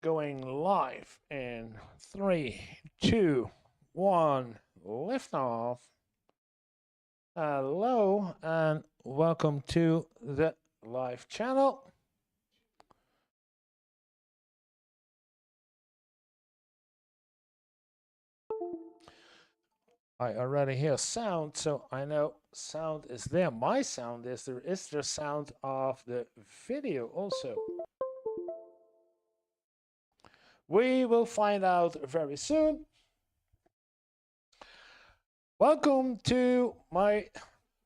going live in 3, 2, 1, liftoff. Hello and welcome to the live channel. I already hear sound, so I know sound is there. My sound is there. Is there sound of the video also? We will find out very soon. Welcome to my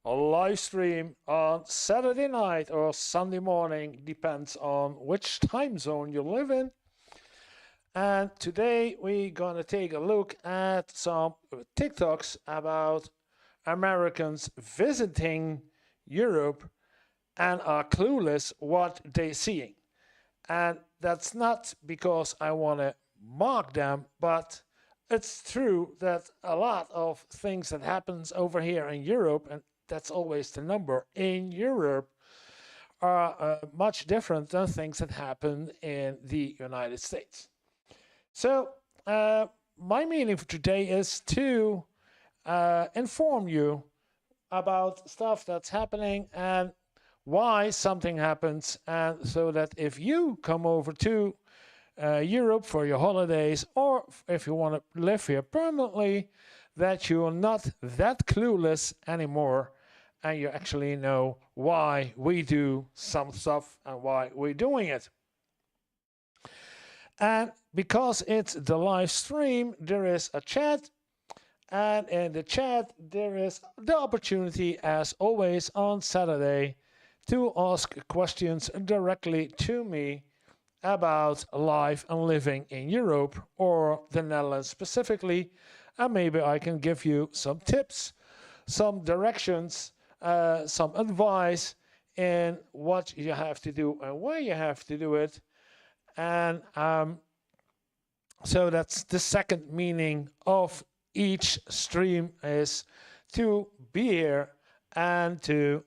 live stream on Saturday night or Sunday morning, depends on which time zone you live in. And today we're gonna take a look at some TikToks about Americans visiting Europe and are clueless what they're seeing. And that's not because I want to mock them, but it's true that a lot of things that happens over here in Europe, and that's always the number, in Europe, are much different than things that happen in the United States. So my meaning for today is to inform you about stuff that's happening and why something happens, and so that if you come over to Europe for your holidays, or if you want to live here permanently, that you're not that clueless anymore and you actually know why we do some stuff and why we're doing it. And because it's the live stream, there is a chat, and in the chat there is the opportunity, as always on Saturday, to ask questions directly to me about life and living in Europe or the Netherlands specifically, and maybe I can give you some tips, some directions, some advice in what you have to do and where you have to do it. And so that's the second meaning of each stream, is to be here and to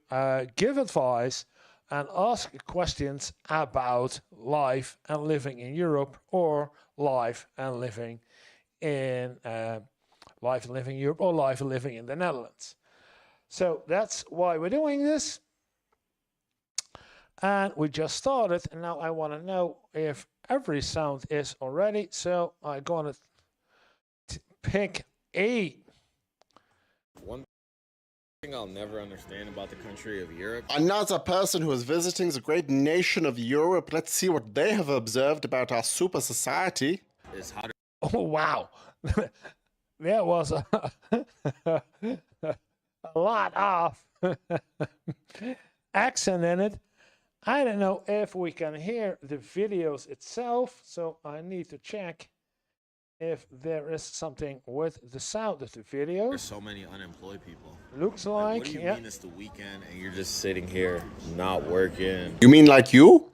give advice and ask questions about life and living in Europe, or life and living in Europe, or life and living in the Netherlands. So that's why we're doing this. And we just started, and now I want to know if every sound is already. So I'm going to pick a. One thing I'll never understand about the country of Europe. Another person who is visiting the great nation of Europe. Let's see what they have observed about our super society. Is how to. Oh, wow. There was a lot of accent in it. I don't know if we can hear the videos itself, so I need to check if there is something with the sound of the video. There's so many unemployed people. Looks like, what do you mean it's the weekend and you're just sitting here not working? You mean like you?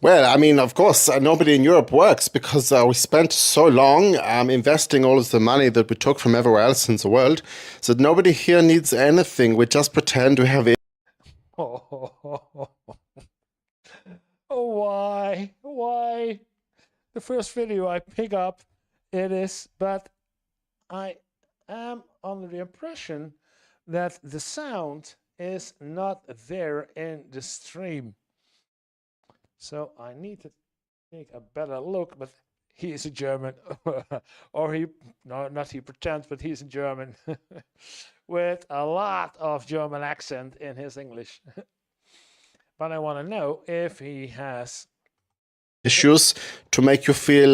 Well, I mean, of course, nobody in Europe works because we spent so long investing all of the money that we took from everywhere else in the world, so that nobody here needs anything. We just pretend we have it. Oh, why? Why? The first video I pick up, it is, but I am under the impression that the sound is not there in the stream. So I need to take a better look, but he is a German, or not he pretends, but he's a German with a lot of German accent in his English. But I want to know if he has Issues to make you feel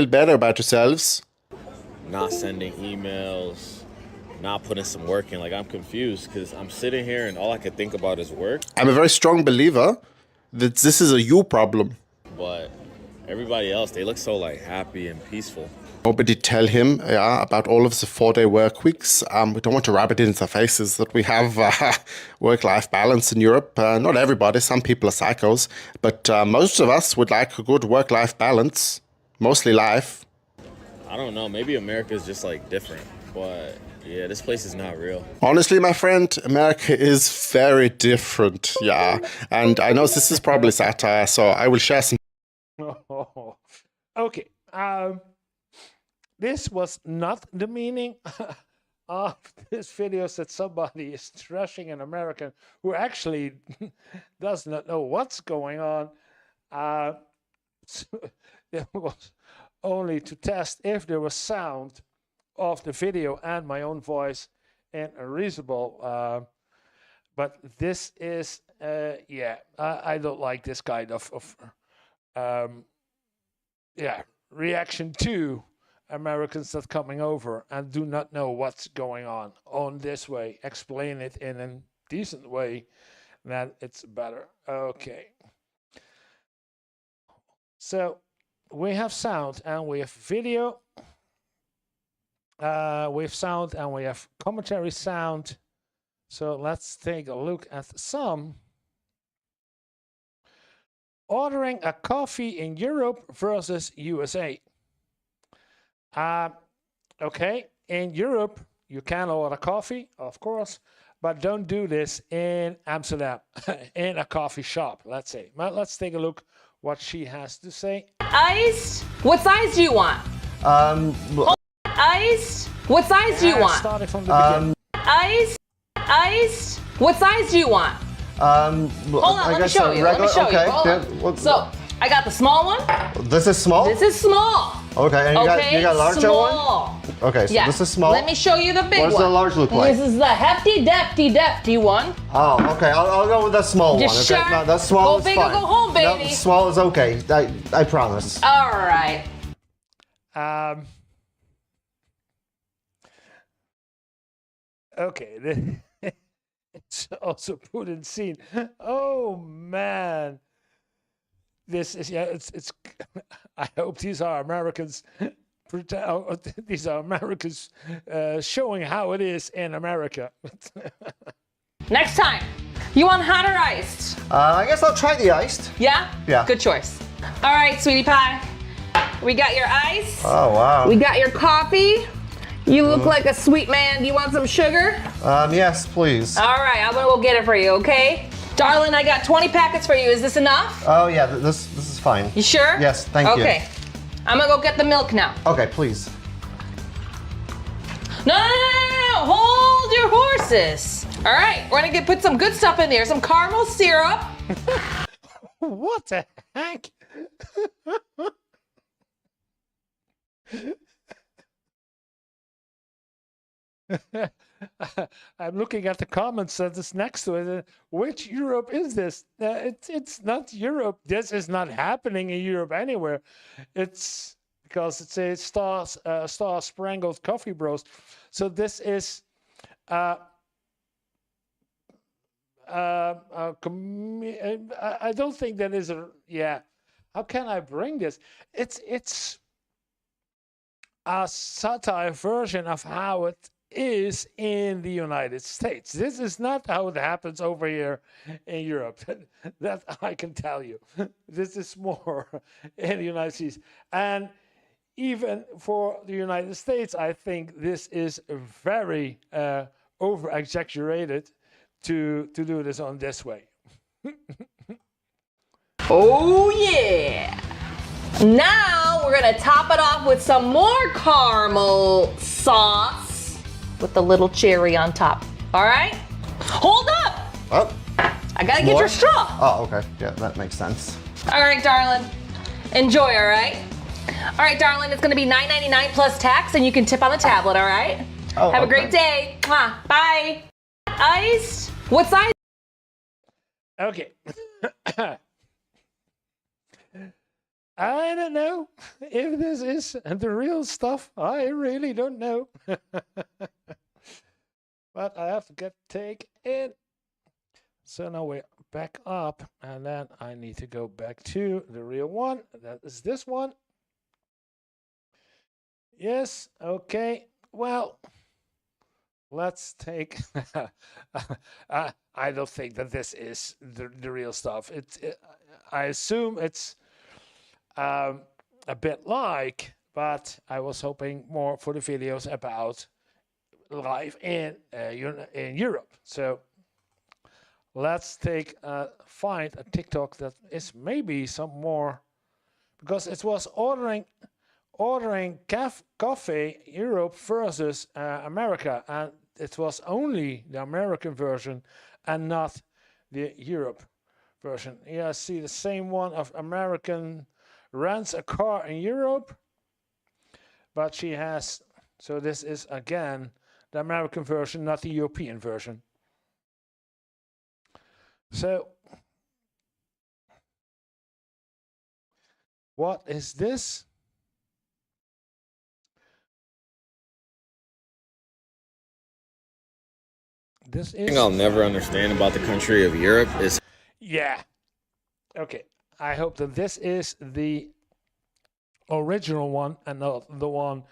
better about yourselves. Not sending emails, not putting some work in. Like, I'm confused because I'm sitting here and all I could think about is work. I'm a very strong believer that this is a you problem. But everybody else, they look so like happy and peaceful. Nobody tell him about all of the 4-day work weeks. We don't want to rub it in their faces that we have work-life balance in Europe. Not everybody, some people are psychos, but most of us would like a good work-life balance, mostly life. I don't know, maybe America is just like different, but yeah, this place is not real. Honestly, my friend, America is very different, yeah. And I know this is probably satire, so I will share some Okay. This was not the meaning of this video, that somebody is trashing an American who actually does not know what's going on. So it was only to test if there was sound of the video and my own voice in a reasonable. But this is, yeah, I don't like this kind of reaction to Americans that coming over and do not know what's going on this way. Explain it in a decent way, then it's better. Okay. So we have sound and we have video. We have sound and we have commentary sound. So let's take a look at some. Ordering a coffee in Europe versus USA. Okay, in Europe, you can order coffee, of course, but don't do this in Amsterdam, in a coffee shop, let's say. But let's take a look what she has to say. Iced? What size do you want? Iced? What size do you want? Starting from the beginning. Iced? What size do you want? Hold on, let me show you. Let me show you. Hold on. So, I got the small one. This is small? This is small. Okay, and you got larger small one? Okay, so this is small. Let me show you the big one. What does the large look like? This is the hefty, defty one. Oh, okay. I'll go with the small one. Okay, Sure? no, the small is big fine. or go home, baby. No, small is okay. I promise. All right. Okay, it's also put in scene. Oh man, this is, yeah. It's. I hope these are Americans. These are Americans showing how it is in America. Next time, you want hot or iced? I guess I'll try the iced. Yeah? Yeah. Good choice. All right, sweetie pie. We got your ice. Oh, wow. We got your coffee. You look like a sweet man. Do you want some sugar? Yes, please. All right, I'm gonna go get it for you, okay? Darling, I got 20 packets for you. Is this enough? Oh, yeah, this is fine. You sure? Yes, thank you. Okay. I'm gonna go get the milk now. Okay, please. No. Hold your horses. All right, we're gonna put some good stuff in there. Some caramel syrup. What the heck? I'm looking at the comments that is next to it. Which Europe is this? It's not Europe. This is not happening in Europe anywhere. It's because it's a star sprangled coffee bros. So this is I don't think that is a, yeah. How can I bring this? It's a satire version of how it is in the United States. This is not how it happens over here in Europe. That I can tell you. This is more in the United States. And even for the United States, I think this is very over-exaggerated to do this on this way. Oh yeah! Now we're gonna top it off with some more caramel sauce with the little cherry on top. All right? Hold up! Oh. I gotta get your straw. Oh, okay. Yeah, that makes sense. All right, darling. Enjoy, all right? All right, darling, it's gonna be $9.99 plus tax, and you can tip on the tablet, all right? Oh, Have a okay. great day. Mwah. Bye. Iced? What size? Okay. I don't know if this is the real stuff. I really don't know. But I have to take it. So now we're back up, and then I need to go back to the real one. That is this one. Yes, okay. Well, let's take. I don't think that this is the real stuff. I assume it's a bit like, but I was hoping more for the videos about life in Europe. So let's find a TikTok that is maybe some more, because it was ordering coffee Europe versus America, and it was only the American version and not the Europe version. Here I see the same one of American rents a car in Europe, but she has, so this is again the American version, not the European version. So what is this? This is... thing I'll never understand about the country of Europe is... Yeah. Okay. I hope that this is the original one and not the one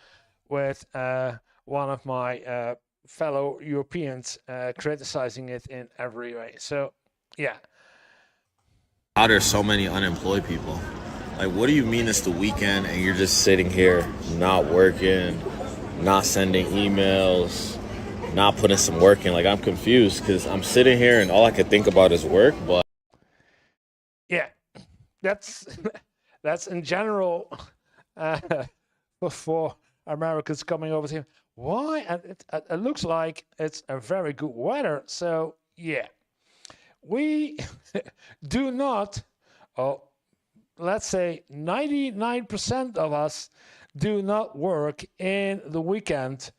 with one of my fellow Europeans criticizing it in every way. So, yeah. How there's so many unemployed people. Like, what do you mean it's the weekend and you're just sitting here not working, not sending emails, not putting some work in? Like, I'm confused because I'm sitting here and all I could think about is work, but... Yeah, that's in general for Americans coming over here. Why? And it looks like it's a very good weather. So, yeah, we do not, let's say 99% of us do not work in the weekend.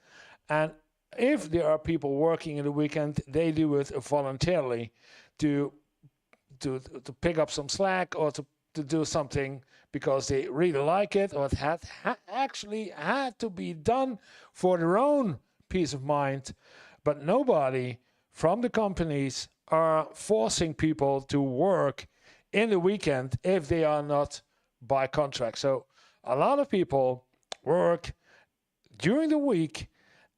And if there are people working in the weekend, they do it voluntarily to pick up some slack or to do something because they really like it, or it actually had to be done for their own peace of mind. But nobody from the companies are forcing people to work in the weekend if they are not by contract. So a lot of people work during the week,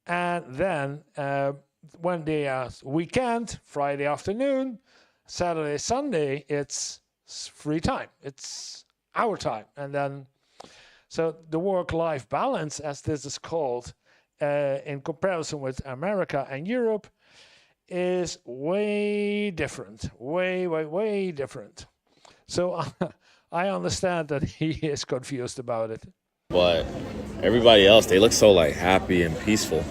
and then when they are weekend, Friday afternoon, Saturday, Sunday, it's free time. It's our time. And then, so the work-life balance, as this is called, in comparison with America and Europe, is way different. Way different. So I understand that he is confused about it. But everybody else, they look so like happy and peaceful.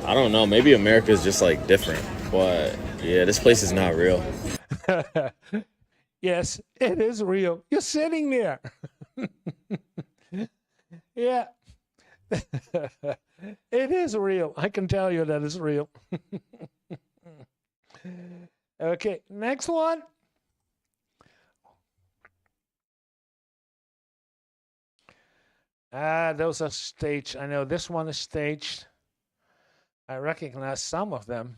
I don't know, maybe America is just like different, but yeah, this place is not real. Yes, it is real. You're sitting there. Yeah. It is real. I can tell you that it's real. Okay, next one. Those are staged. I know this one is staged. I recognize some of them.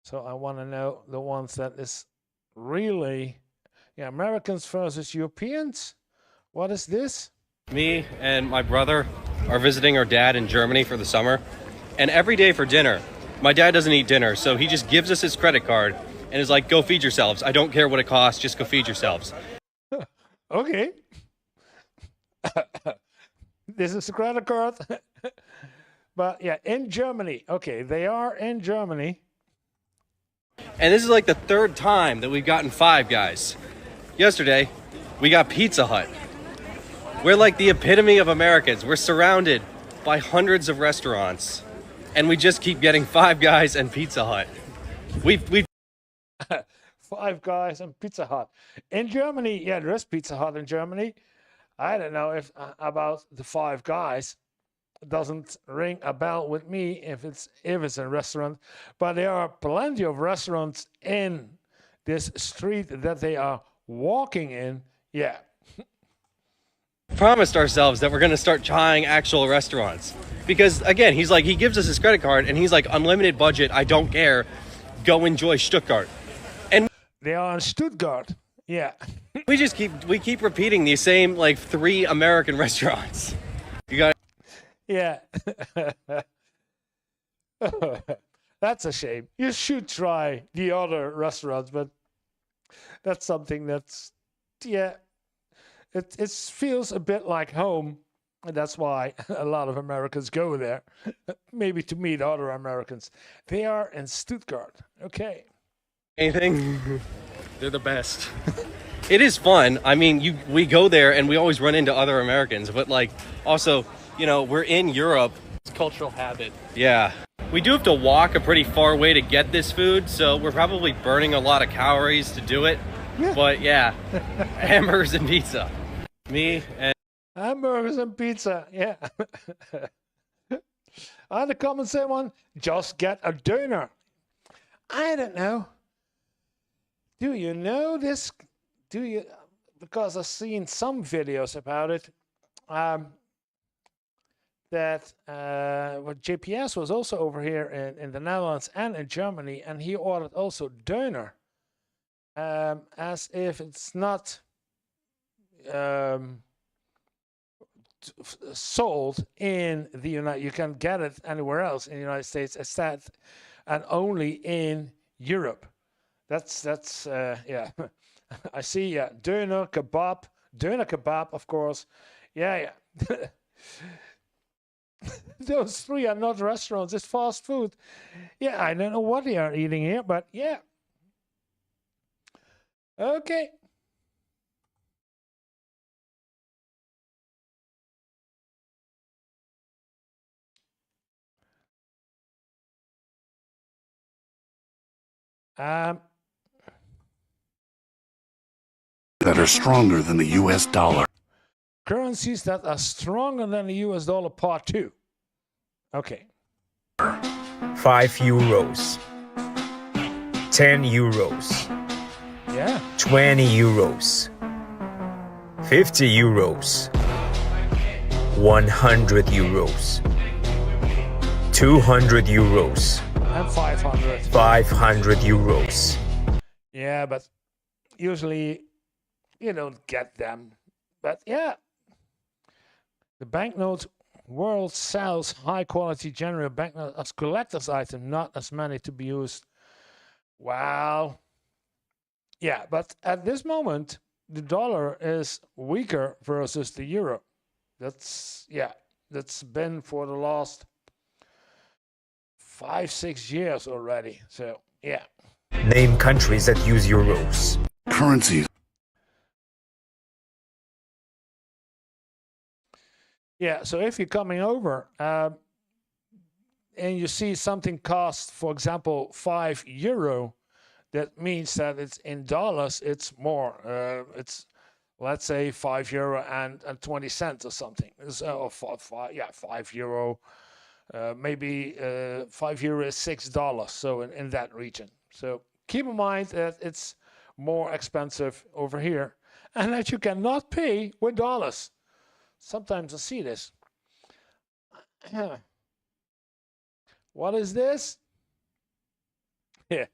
So I want to know the ones that is really, yeah, Americans versus Europeans. What is this? Me and my brother are visiting our dad in Germany for the summer. And every day for dinner, my dad doesn't eat dinner, so he just gives us his credit card and is like, go feed yourselves. I don't care what it costs, just go feed yourselves. Okay. This is a credit card. But yeah, in Germany. Okay, they are in Germany. And this is like the third time that we've gotten Five Guys. Yesterday, we got Pizza Hut. We're like the epitome of Americans. We're surrounded by hundreds of restaurants, and we just keep getting Five Guys and Pizza Hut. We've Five Guys and Pizza Hut. In Germany, yeah, there is Pizza Hut in Germany. I don't know if about the Five Guys. It doesn't ring a bell with me if it's a restaurant, but there are plenty of restaurants in this street that they are walking in. Yeah. promised ourselves that we're going to start trying actual restaurants. Because, again, he's like, he gives us his credit card, and he's like, unlimited budget, I don't care, go enjoy Stuttgart. And they are in Stuttgart. Yeah. we keep repeating these same, like, 3 American restaurants. You got. Yeah. That's a shame. You should try the other restaurants, but that's something that's, yeah, it feels a bit like home. And that's why a lot of Americans go there, maybe to meet other Americans. They are in Stuttgart. Okay. Anything? They're the best. it is fun. I mean, we go there and we always run into other Americans, but like also, you know, we're in Europe. It's cultural habit. Yeah. We do have to walk a pretty far way to get this food, so we're probably burning a lot of calories to do it. Yeah. But yeah, hamburgers and pizza. Me and Hamburgers and pizza, yeah. And the common sense one, just get a doner. I don't know. Do you know this? Do you? Because I've seen some videos about it. That JPS was also over here in the Netherlands and in Germany, and he ordered also doner, as if it's not sold in the United. You can get it anywhere else in the United States, except and only in Europe. That's yeah. I see. Yeah, doner kebab, of course. Yeah. Those three are not restaurants, it's fast food. Yeah, I don't know what they are eating here, but yeah. Okay. That are stronger than the US dollar. Currencies that are stronger than the US dollar, part 2. Okay. 5 euros, 10 euros, Yeah. 20 euros, 50 euros, 100 euros, 200 euros, And 500. 500 euros. Yeah, but usually you don't get them. But yeah. The banknote world sells high quality general banknotes as collector's item, not as money to be used. Well, yeah, but at this moment, the dollar is weaker versus the euro. That's been for the last 5-6 years already. So yeah. Name countries that use euros. Currencies. Yeah, so if you're coming over and you see something cost, for example, €5, that means that it's in dollars, it's more. It's, let's say, €5 and 20 cents or something. So, €5. Maybe €5 is $6. So in that region. So keep in mind that it's more expensive over here and that you cannot pay with dollars. Sometimes I see this. What is this? Yeah,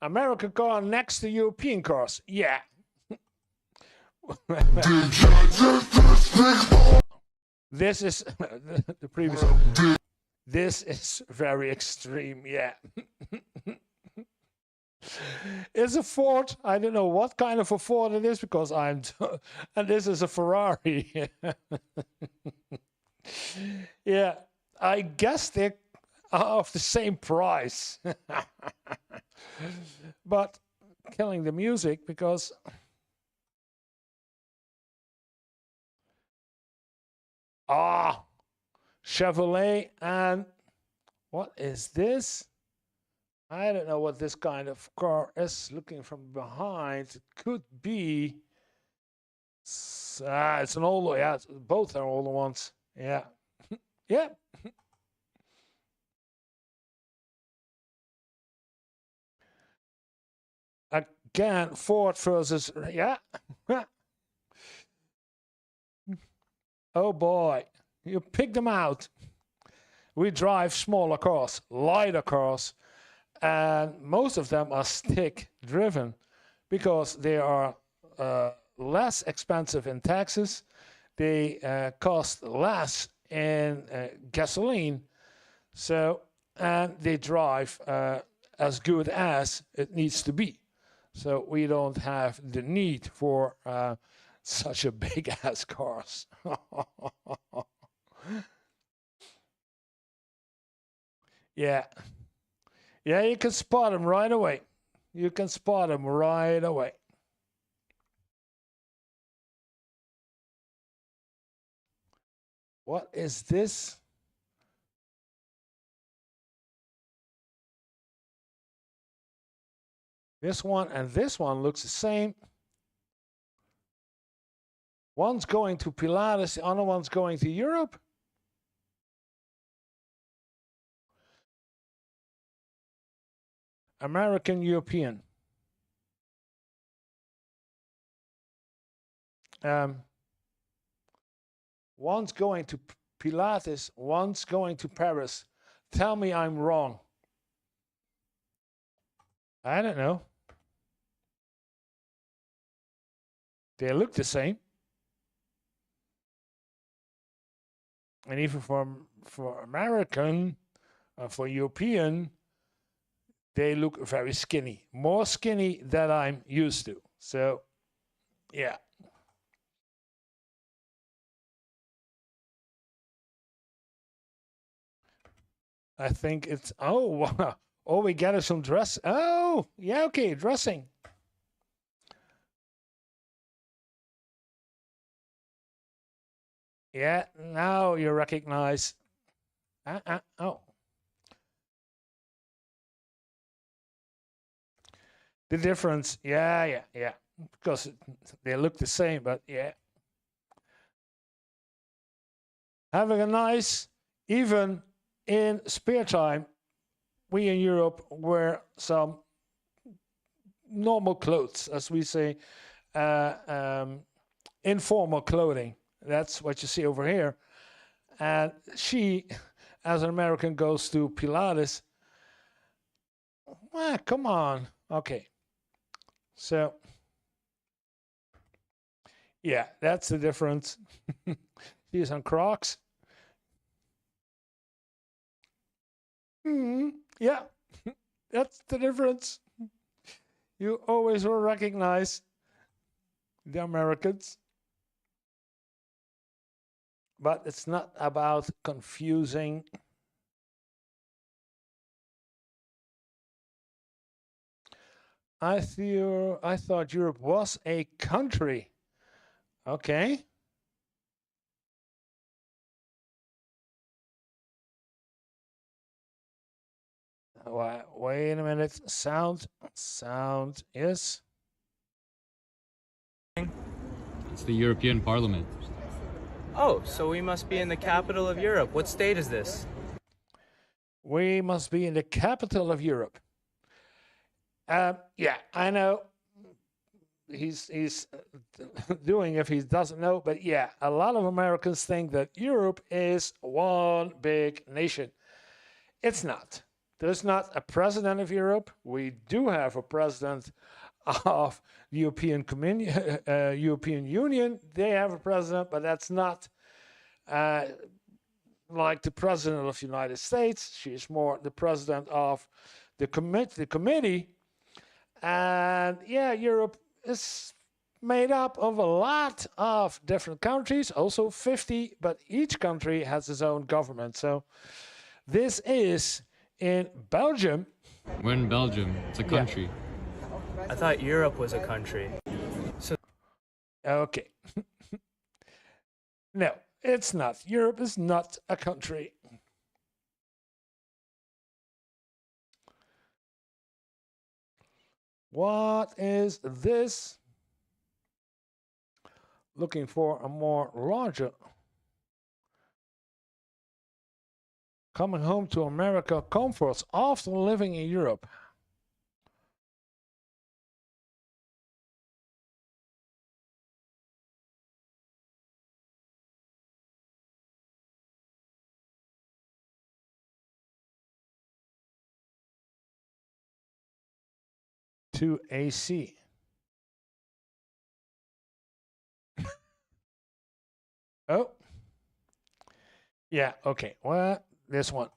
American car next to European cars. Yeah. This is the previous. This is very extreme. Yeah. It's a Ford. I don't know what kind of a Ford it is because and this is a Ferrari. Yeah, I guess they are of the same price. But killing the music because Chevrolet and what is this? I don't know what this kind of car is. Looking from behind, it could be. It's an older. Yeah, both are older ones. Yeah, yeah. Again, Ford versus yeah. Oh boy, you picked them out. We drive smaller cars, lighter cars. And most of them are stick driven because they are less expensive in taxes. They cost less in gasoline. So, and they drive as good as it needs to be. So we don't have the need for such a big ass cars. Yeah. Yeah, you can spot them right away. You can spot them right away. What is this? This one and this one looks the same. One's going to Pilates, the other one's going to Europe. American, European. One's going to Pilates, one's going to Paris. Tell me I'm wrong. I don't know. They look the same. And even for American, for European, they look very skinny. More skinny than I'm used to. So, yeah. I think it's, oh, wow. Oh, we got some dress. Oh, yeah, okay, dressing. Yeah, now you recognize. Oh. The difference, yeah. Because they look the same, but yeah. Having a nice, even in spare time, we in Europe wear some normal clothes, as we say, informal clothing. That's what you see over here. And she, as an American, goes to Pilates. Well, come on. Okay. So, yeah, that's the difference. She's on Crocs. Yeah, that's the difference. You always will recognize the Americans. But it's not about confusing. I thought Europe was a country. Okay. Wait a minute. Sound is. It's the European Parliament. Oh, so we must be in the capital of Europe. What state is this? We must be in the capital of Europe. Yeah, I know. He's doing if he doesn't know, but yeah, a lot of Americans think that Europe is one big nation. It's not. There's not a president of Europe. We do have a president of the European Union. They have a president, but that's not like the president of the United States. She's more the president of the committee. And yeah, Europe is made up of a lot of different countries, also 50, but each country has its own government. So this is in Belgium. We're in Belgium. It's a country. Yeah. I thought Europe was a country. So okay. No, it's not. Europe is not a country. What is this? Looking for a more larger. Coming home to America, comforts after living in Europe. To AC. Oh. Yeah, okay. Well, this one.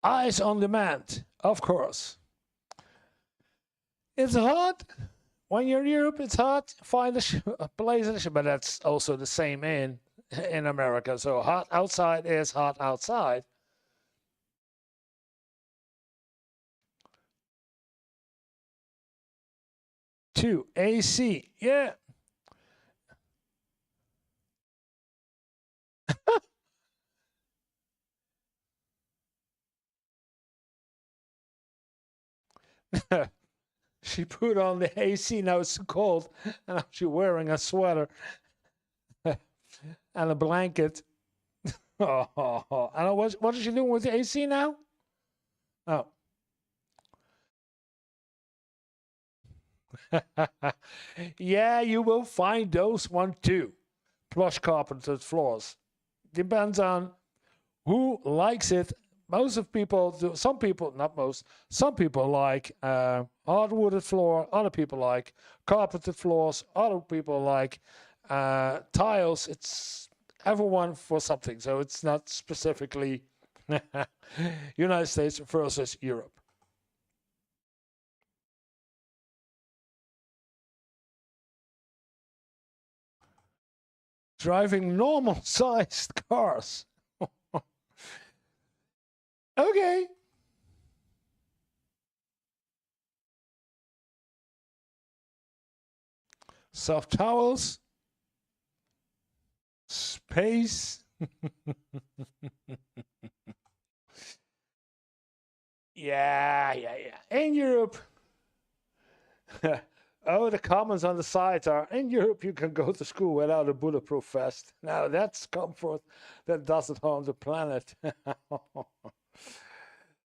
Eyes on demand, of course. It's hot. When you're in Europe, it's hot. Find a place, but that's also the same in America. So hot outside is hot outside. 2. AC. Yeah. She put on the AC. Now it's cold, and now she's wearing a sweater and a blanket. Oh, and what is she doing with the AC now? Oh. Yeah, you will find those one too. Plush carpeted floors. Depends on who likes it. Most of people do. Some people, not most. Some people like hardwooded floor. Other people like carpeted floors. Other people like tiles. It's everyone for something. So it's not specifically United States versus Europe. Driving normal sized cars. Okay. Soft towels. Space. Yeah. In Europe. Oh, the comments on the sides are, in Europe you can go to school without a bulletproof vest. Now that's comfort that doesn't harm the planet.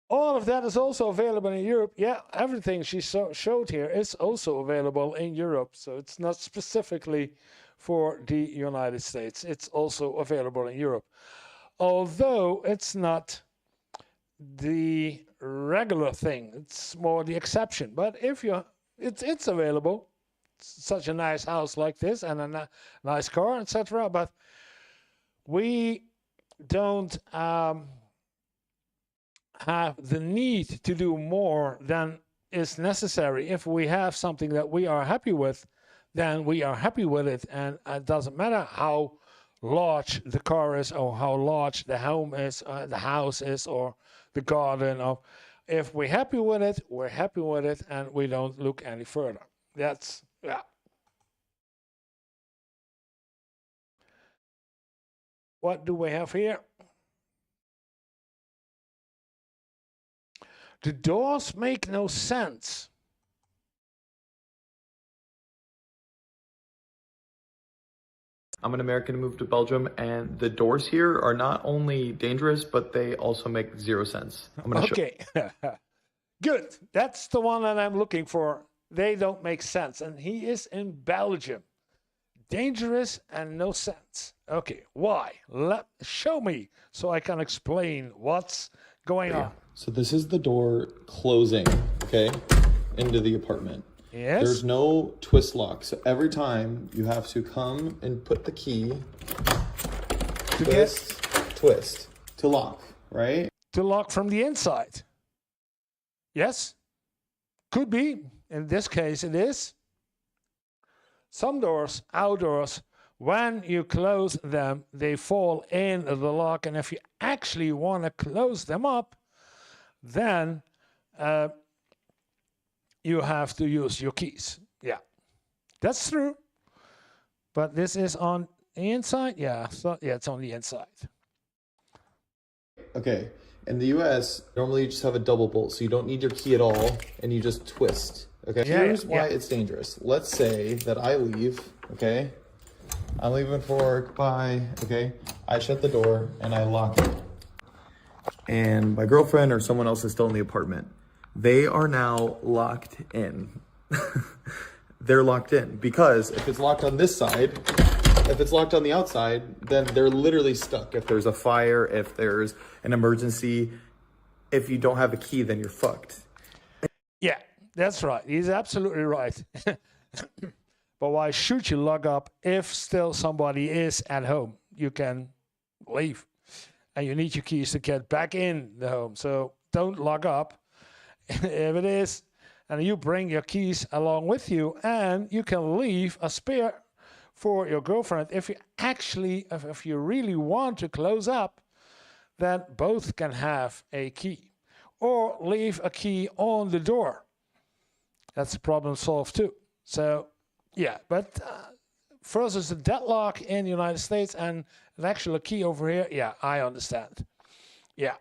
All of that is also available in Europe. Yeah, everything she showed here is also available in Europe. So it's not specifically for the United States. It's also available in Europe. Although it's not the regular thing. It's more the exception. But if you it's available. It's such a nice house like this and a nice car, etc. But we don't have the need to do more than is necessary. If we have something that we are happy with, then we are happy with it, and it doesn't matter how large the car is or how large the home is, the house is, or the garden. Or if we're happy with it, we're happy with it, and we don't look any further. That's, yeah. What do we have here? The doors make no sense. I'm an American who moved to Belgium, and the doors here are not only dangerous, but they also make zero sense. I'm gonna okay. Good. That's the one that I'm looking for. They don't make sense. And he is in Belgium. Dangerous and no sense. Okay, why? Show me so I can explain what's going on. So this is the door closing, okay, into the apartment. Yes. There's no twist lock. So every time you have to come and put the key, twist to lock, right? To lock from the inside. Yes. Could be. In this case, it is. Some doors, outdoors, when you close them, they fall in the lock. And if you actually want to close them up, then you have to use your keys. Yeah, that's true. But this is on the inside? Yeah, so, yeah, it's on the inside. Okay, in the US, normally you just have a double bolt, so you don't need your key at all, and you just twist. Okay, here's why it's dangerous. Let's say that I leave, okay? I'm leaving for work, bye, okay? I shut the door and I lock it. And my girlfriend or someone else is still in the apartment. They are now locked in. They're locked in because if it's locked on this side, if it's locked on the outside, then they're literally stuck. If there's a fire, if there's an emergency, if you don't have a key, then you're fucked. Yeah, that's right. He's absolutely right. But why should you lock up if still somebody is at home? You can leave. And you need your keys to get back in the home. So don't lock up. If it is, and you bring your keys along with you, and you can leave a spare for your girlfriend. If you actually, if you really want to close up, then both can have a key. Or leave a key on the door. That's a problem solved too. So, yeah, but for us, it's a deadlock in the United States and an actual key over here. Yeah, I understand. Yeah.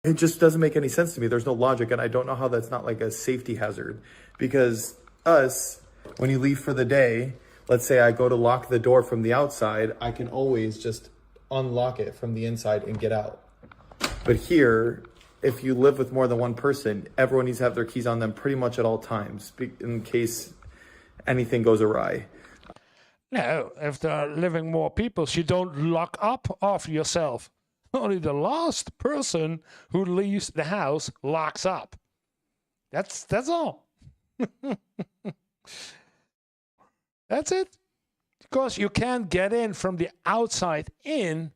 It just doesn't make any sense to me. There's no logic, and I don't know how that's not like a safety hazard. Because when you leave for the day, let's say I go to lock the door from the outside, I can always just unlock it from the inside and get out. But here, if you live with more than one person, everyone needs to have their keys on them pretty much at all times in case anything goes awry. No, if there are living more people, you don't lock up after yourself. Only the last person who leaves the house locks up. That's all. That's it. Because you can't get in from the outside in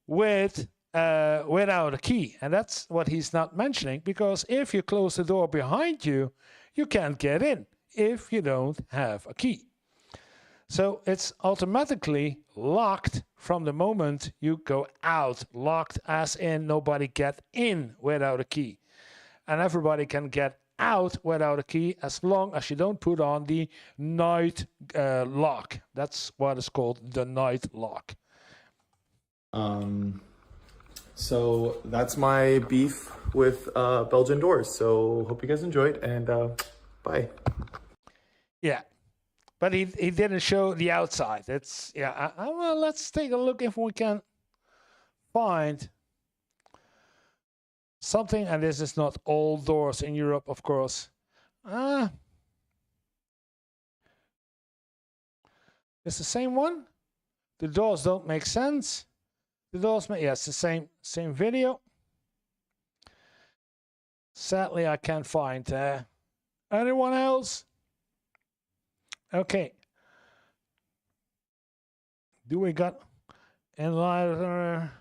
without a key. And that's what he's not mentioning, because if you close the door behind you, you can't get in if you don't have a key. So it's automatically locked from the moment you go out. Locked as in nobody get in without a key. And everybody can get out without a key as long as you don't put on the night lock. That's what is called the night lock. So that's my beef with Belgian doors. So hope you guys enjoyed, and bye. Yeah. But he didn't show the outside. It's well, let's take a look if we can find something. And this is not all doors in Europe, of course. It's the same one. The doors don't make sense. The doors make, yes, the same video. Sadly, I can't find anyone else. Okay. Do we got Enlighter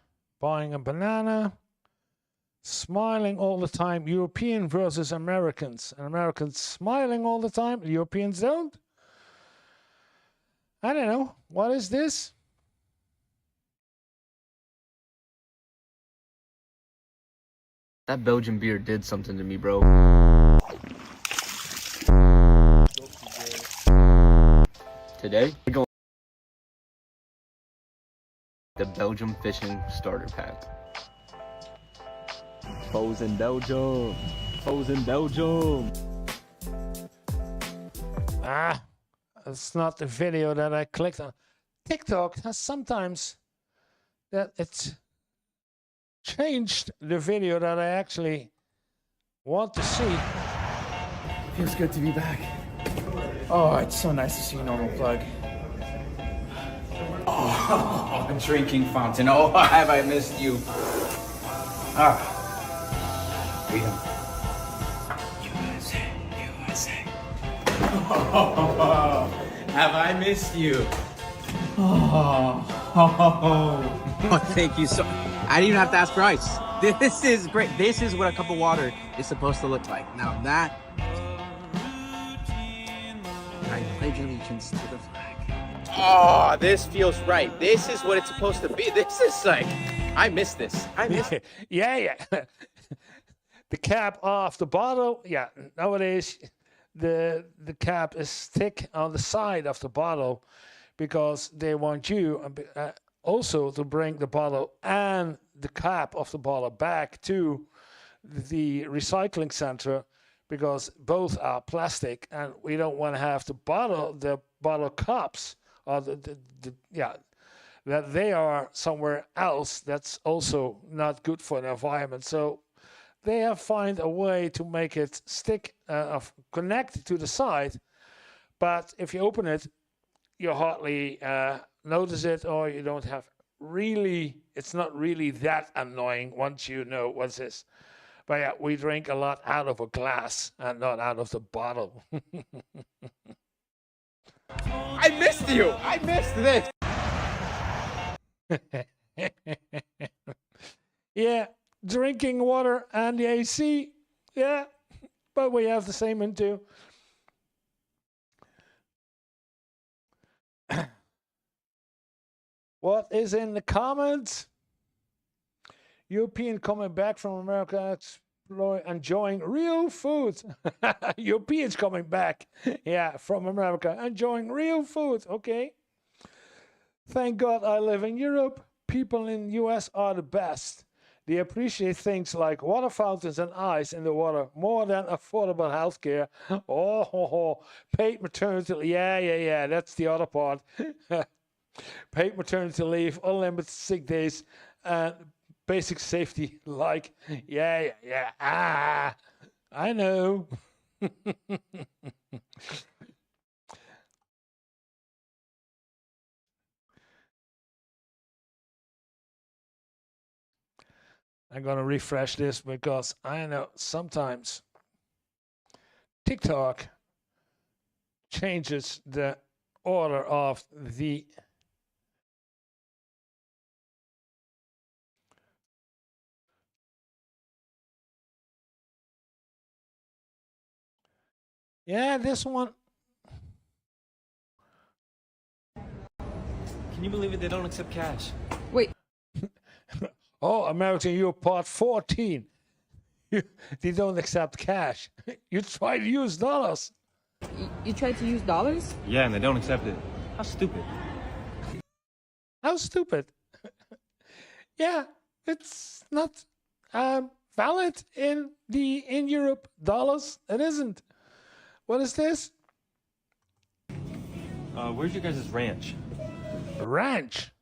buying a banana? Smiling all the time. European versus Americans. And Americans smiling all the time. The Europeans don't. I don't know. What is this? That Belgian beer did something to me, bro. Today, we're going the Belgium fishing starter pack. Foes in Belgium. Foes in Belgium. It's not the video that I clicked on. TikTok has sometimes that it's changed the video that I actually want to see. Feels good to be back. Oh, it's so nice to see a normal plug. Oh, a drinking fountain. Oh, have I missed you? Freedom. USA. Oh, have I missed you? Oh, Thank you so. I didn't even have to ask for ice. This is great. This is what a cup of water is supposed to look like. Now that I pledge allegiance to the flag. Oh, this feels right. This is what it's supposed to be. This is like, I miss this. I miss it. Yeah. The cap off the bottle. Yeah, nowadays the cap is thick on the side of the bottle because they want you also to bring the bottle and the cap of the bottle back to the recycling center, because both are plastic and we don't want to have the bottle cups or that they are somewhere else. That's also not good for the environment. So they have find a way to make it stick connect to the side, but if you open it, you hardly notice it, or you don't have really. It's not really that annoying once you know what's this. But yeah, we drink a lot out of a glass and not out of the bottle. I missed you. I missed this. Yeah, drinking water and the AC. Yeah, but we have the same one too. What is in the comments? European coming back from America enjoying real food. Europeans coming back, yeah, from America, enjoying real food. Okay. Thank God I live in Europe. People in the US are the best. They appreciate things like water fountains and ice in the water more than affordable healthcare. Paid maternity. Yeah. That's the other part. Paid maternity leave, unlimited sick days, and basic safety. Like, yeah. I know. I'm going to refresh this because I know sometimes TikTok changes the order of the this one. Can you believe it? They don't accept cash. Wait. Oh, American, you're part 14. They don't accept cash. You try to use dollars. You tried to use dollars? Yeah, and they don't accept it. How stupid. How stupid. Yeah, it's not valid in Europe. Dollars, it isn't. What is this? Where's your guys' ranch? Ranch.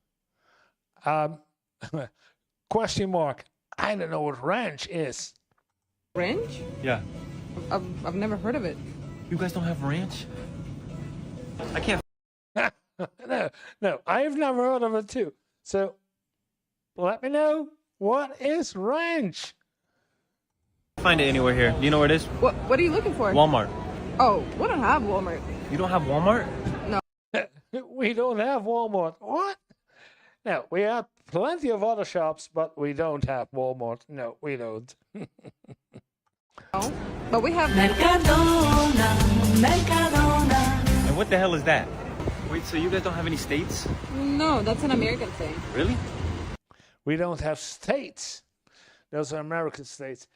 Question mark. I don't know what ranch is. Ranch? Yeah. I've never heard of it. You guys don't have ranch? I can't. No, I've never heard of it too. So, let me know, what is ranch? Find it anywhere here. Do you know where it is? What are you looking for? Walmart. Oh, we don't have Walmart. You don't have Walmart? No. We don't have Walmart. What? No, we have plenty of other shops, but we don't have Walmart. No, we don't. No, but we have Mercadona. And what the hell is that? Wait, so you guys don't have any states? No, that's an American thing. Really? We don't have states. Those are American states.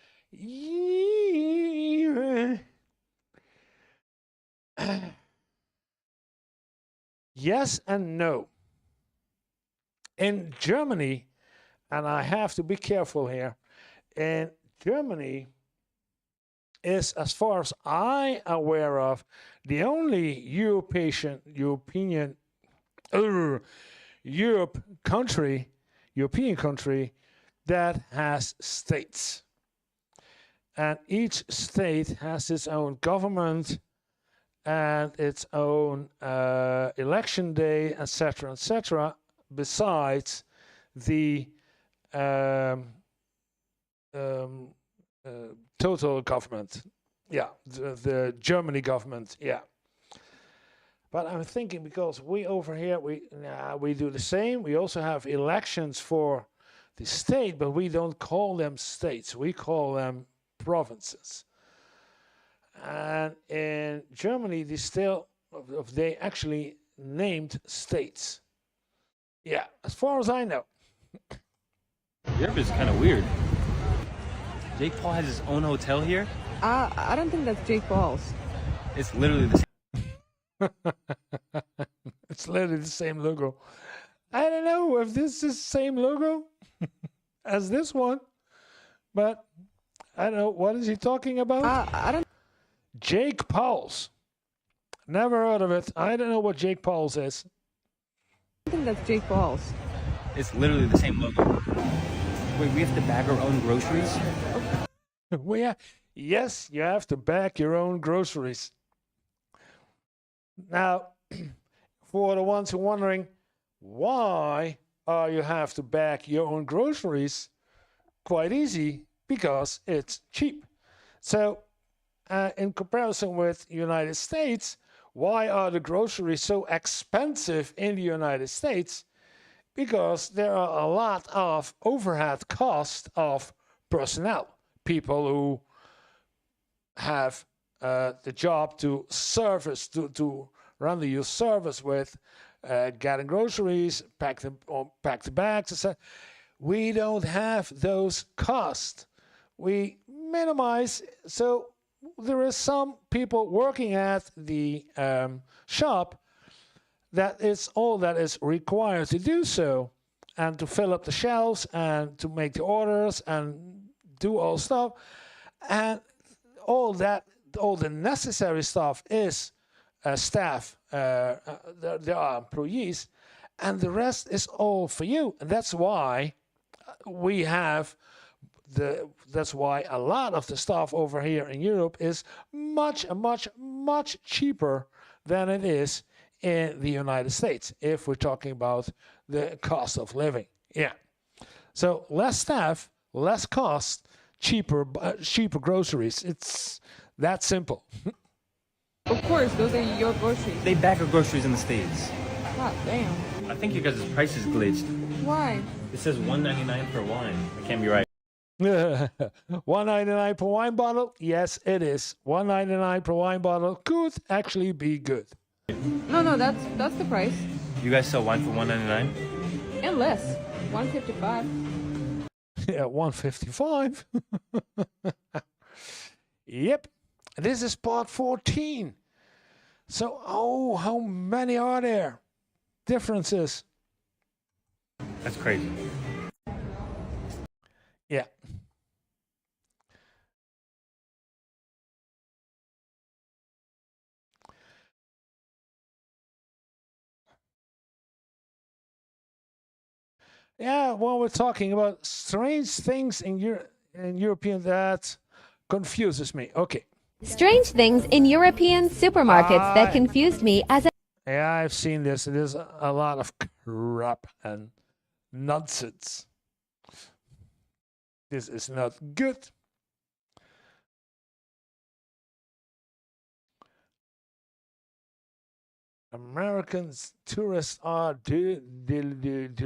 Yes and no. In Germany, and I have to be careful here, in Germany is, as far as I'm aware of, the only European country that has states. And each state has its own government and its own election day, etc., besides the total government. Yeah, the Germany government, yeah. But I'm thinking, because we over here, we do the same. We also have elections for the state, but we don't call them states. We call them provinces. And in Germany, they actually named states. Yeah, as far as I know. Europe is kind of weird. Jake Paul has his own hotel here? I don't think that's Jake Paul's. It's literally the same. It's literally the same logo. I don't know if this is the same logo as this one, but I don't know. What is he talking about? I don't. Jake Paul's. Never heard of it. I don't know what Jake Paul's is. I think that's Jake Paul's. It's literally the same logo. Wait, we have to bag our own groceries? Yes, you have to bag your own groceries. Now, for the ones who are wondering, why you have to bag your own groceries? Quite easy, because it's cheap. So, in comparison with the United States, why are the groceries so expensive in the United States? Because there are a lot of overhead costs of personnel, people who have the job to service, to run the youth service with getting groceries, pack the bags, etc. We don't have those costs. we minimize. So there is some people working at the shop that is all that is required to do so, and to fill up the shelves and to make the orders and do all stuff, and all the necessary stuff is staff. There are employees, and the rest is all for you. And that's why we have that's why a lot of the stuff over here in Europe is much cheaper than it is in the United States, if we're talking about the cost of living. Yeah. So less staff, less cost, cheaper groceries. It's that simple. Of course, those are your groceries. They bag of groceries in the States. God damn. I think you guys' price is glitched. Why? It says $1.99 per wine. That can't be right. $1.99 per wine bottle? Yes, it is. $1.99 per wine bottle could actually be good. No, that's the price. You guys sell wine for $1.99? And less. $1.55. Yeah, $1.55. Yep. This is part 14. So, how many are there? Differences. That's crazy. Yeah. Yeah, well, we're talking about strange things in European that confuses me. Okay. Strange things in European supermarkets that confused me as a... Yeah, I've seen this. It is a lot of crap and nonsense. This is not good. Americans, tourists are delulu.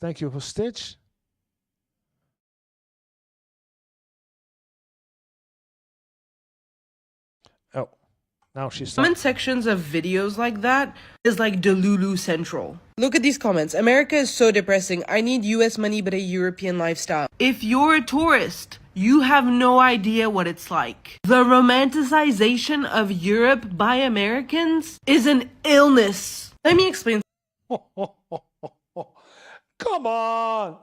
Thank you for Stitch. Oh, now she's Comment sections of videos like that is like Delulu Central. Look at these comments. America is so depressing. I need US money but a European lifestyle. If you're a tourist, you have no idea what it's like. The romanticization of Europe by Americans is an illness. Let me explain. Come on.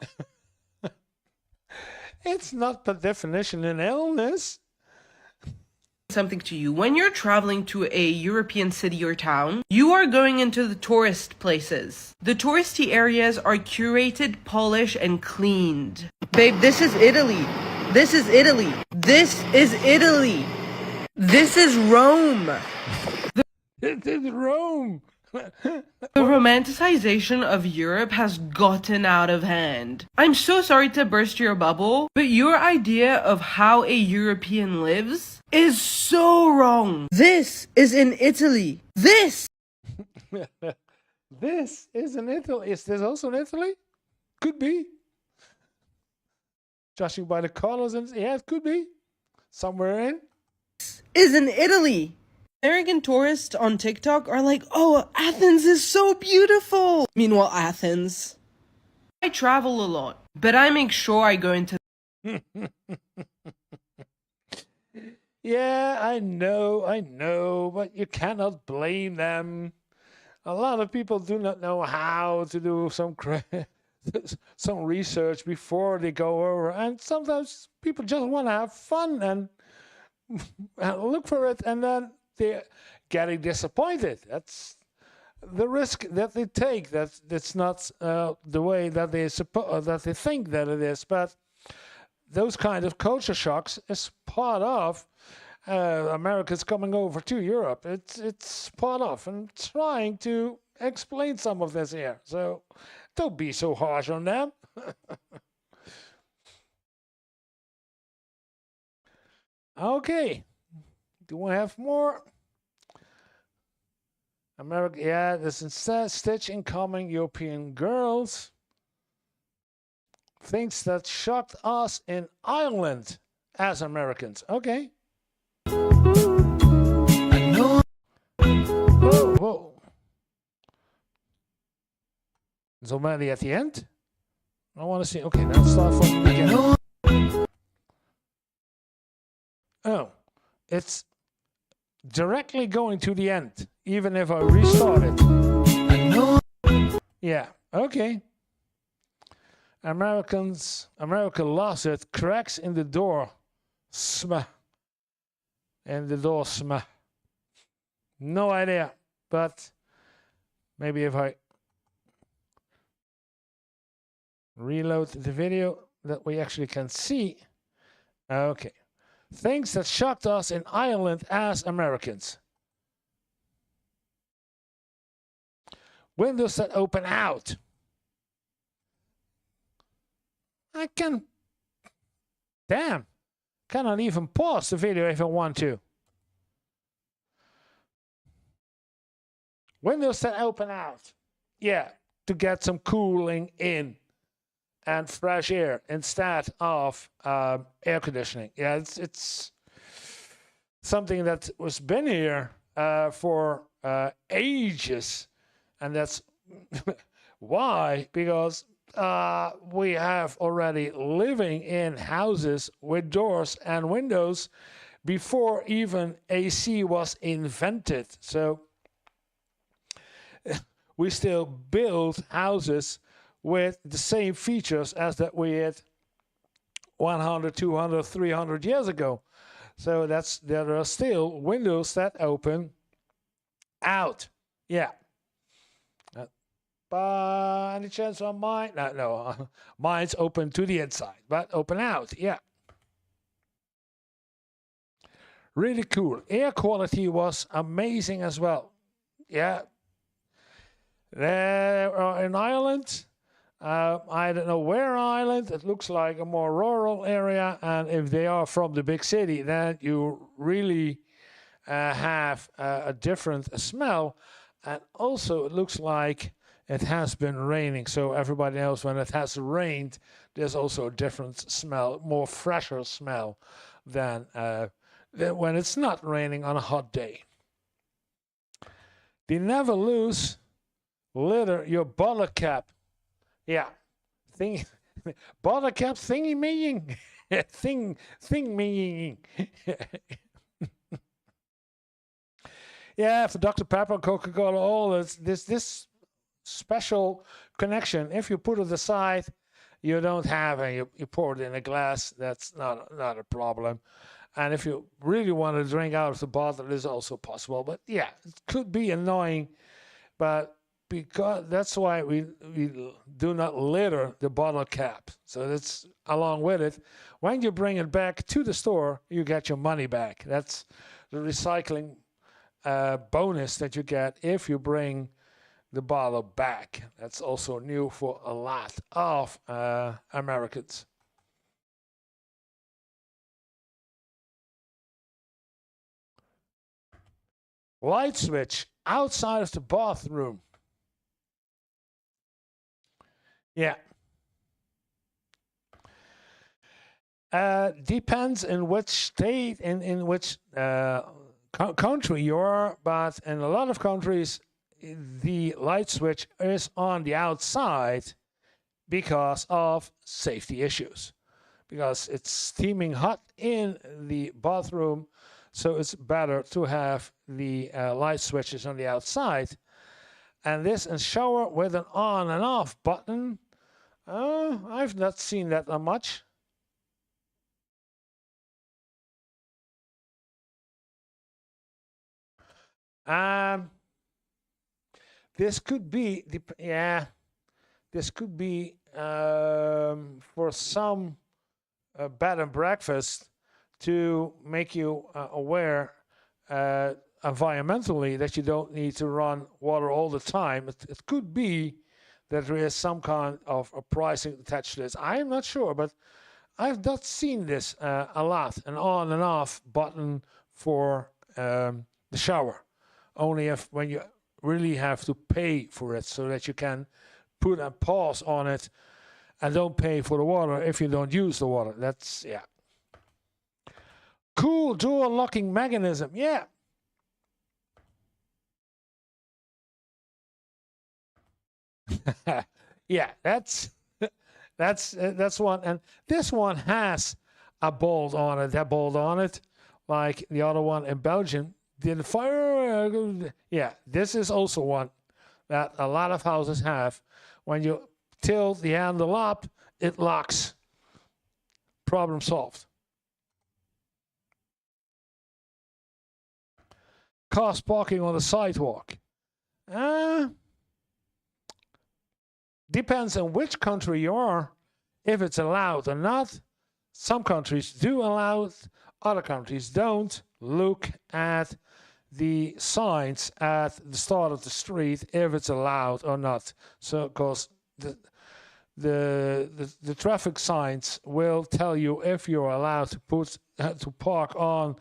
It's not per definition an illness. Something to you. When you're traveling to a European city or town, you are going into the tourist places. The touristy areas are curated, polished, and cleaned. Babe, this is Italy. This is Italy. This is Italy. This is Rome. It is Rome. The romanticization of Europe has gotten out of hand. I'm so sorry to burst your bubble, but your idea of how a European lives is so wrong. This is in Italy. This is in Italy. Is this also in Italy? Could be. Judging by the colors, and yeah, it could be. Somewhere in. Is in Italy. American tourists on TikTok are like, oh, Athens is so beautiful. Meanwhile, Athens. I travel a lot, but I make sure I go into... Yeah, I know, but you cannot blame them. A lot of people do not know how to do some research before they go over, and sometimes people just want to have fun and look for it, and then they're getting disappointed. That's the risk that they take. That's not the way that they think that it is. But those kind of culture shocks is part of Americans coming over to Europe. It's part of, and trying to explain some of this here. So don't be so harsh on them. Okay. Do I have more? America, yeah, this instead Stitch incoming European girls. Things that shocked us in Ireland as Americans. Okay. I know. It's already at the end. I want to see. Okay, let's start from the beginning. Oh, it's directly going to the end, even if I restart it. Yeah, okay. America lost it. Cracks in the door. Sma. And the door sma. No idea, but maybe if I reload the video that we actually can see. Okay. Things that shocked us in Ireland as Americans. Windows that open out. I can... Damn. Cannot even pause the video if I want to. Windows that open out. Yeah, to get some cooling in and fresh air instead of air conditioning. Yeah, it's something that was been here for ages, and that's why, because we have already living in houses with doors and windows before even AC was invented. So we still build houses with the same features as that we had 100, 200, 300 years ago. So there are still windows that open out. Yeah. Any chance on mine? No. Mine's open to the inside, but open out. Yeah. Really cool. Air quality was amazing as well. Yeah. There in Ireland, I don't know where in Ireland, it looks like a more rural area, and if they are from the big city, then you really have a different smell, and also it looks like it has been raining, so everybody knows when it has rained, there's also a different smell, more fresher smell than when it's not raining on a hot day. They never lose. Litter your bottle cap. Yeah. Bottle cap thingy meaning. thing meaning. Yeah, for Dr. Pepper, Coca-Cola, all this special connection. If you put it aside, you don't have and you pour it in a glass, that's not a problem. And if you really want to drink out of the bottle, it is also possible. But yeah, it could be annoying, but because that's why we do not litter the bottle cap. So that's along with it. When you bring it back to the store, you get your money back. That's the recycling bonus that you get if you bring the bottle back. That's also new for a lot of Americans. Light switch outside of the bathroom. Yeah. Depends in which state, in which country you are, but in a lot of countries, the light switch is on the outside because of safety issues. Because it's steaming hot in the bathroom, so it's better to have the light switches on the outside. And this in shower with an on and off button. I've not seen that much. This could be this could be for some bed and breakfast to make you aware environmentally that you don't need to run water all the time. It could be that there is some kind of a pricing attached to this. I'm not sure, but I've not seen this a lot, an on and off button for the shower. Only if when you really have to pay for it, so that you can put a pause on it and don't pay for the water if you don't use the water. That's, yeah. Cool door locking mechanism, yeah. Yeah, that's one. And this one has a bolt on it. That bolt on it, like the other one in Belgium, didn't fire. Yeah, this is also one that a lot of houses have. When you tilt the handle up, it locks. Problem solved. Cars parking on the sidewalk. Depends on which country you are, if it's allowed or not. Some countries do allow it, other countries don't. Look at the signs at the start of the street if it's allowed or not. So, because the traffic signs will tell you if you're allowed to park on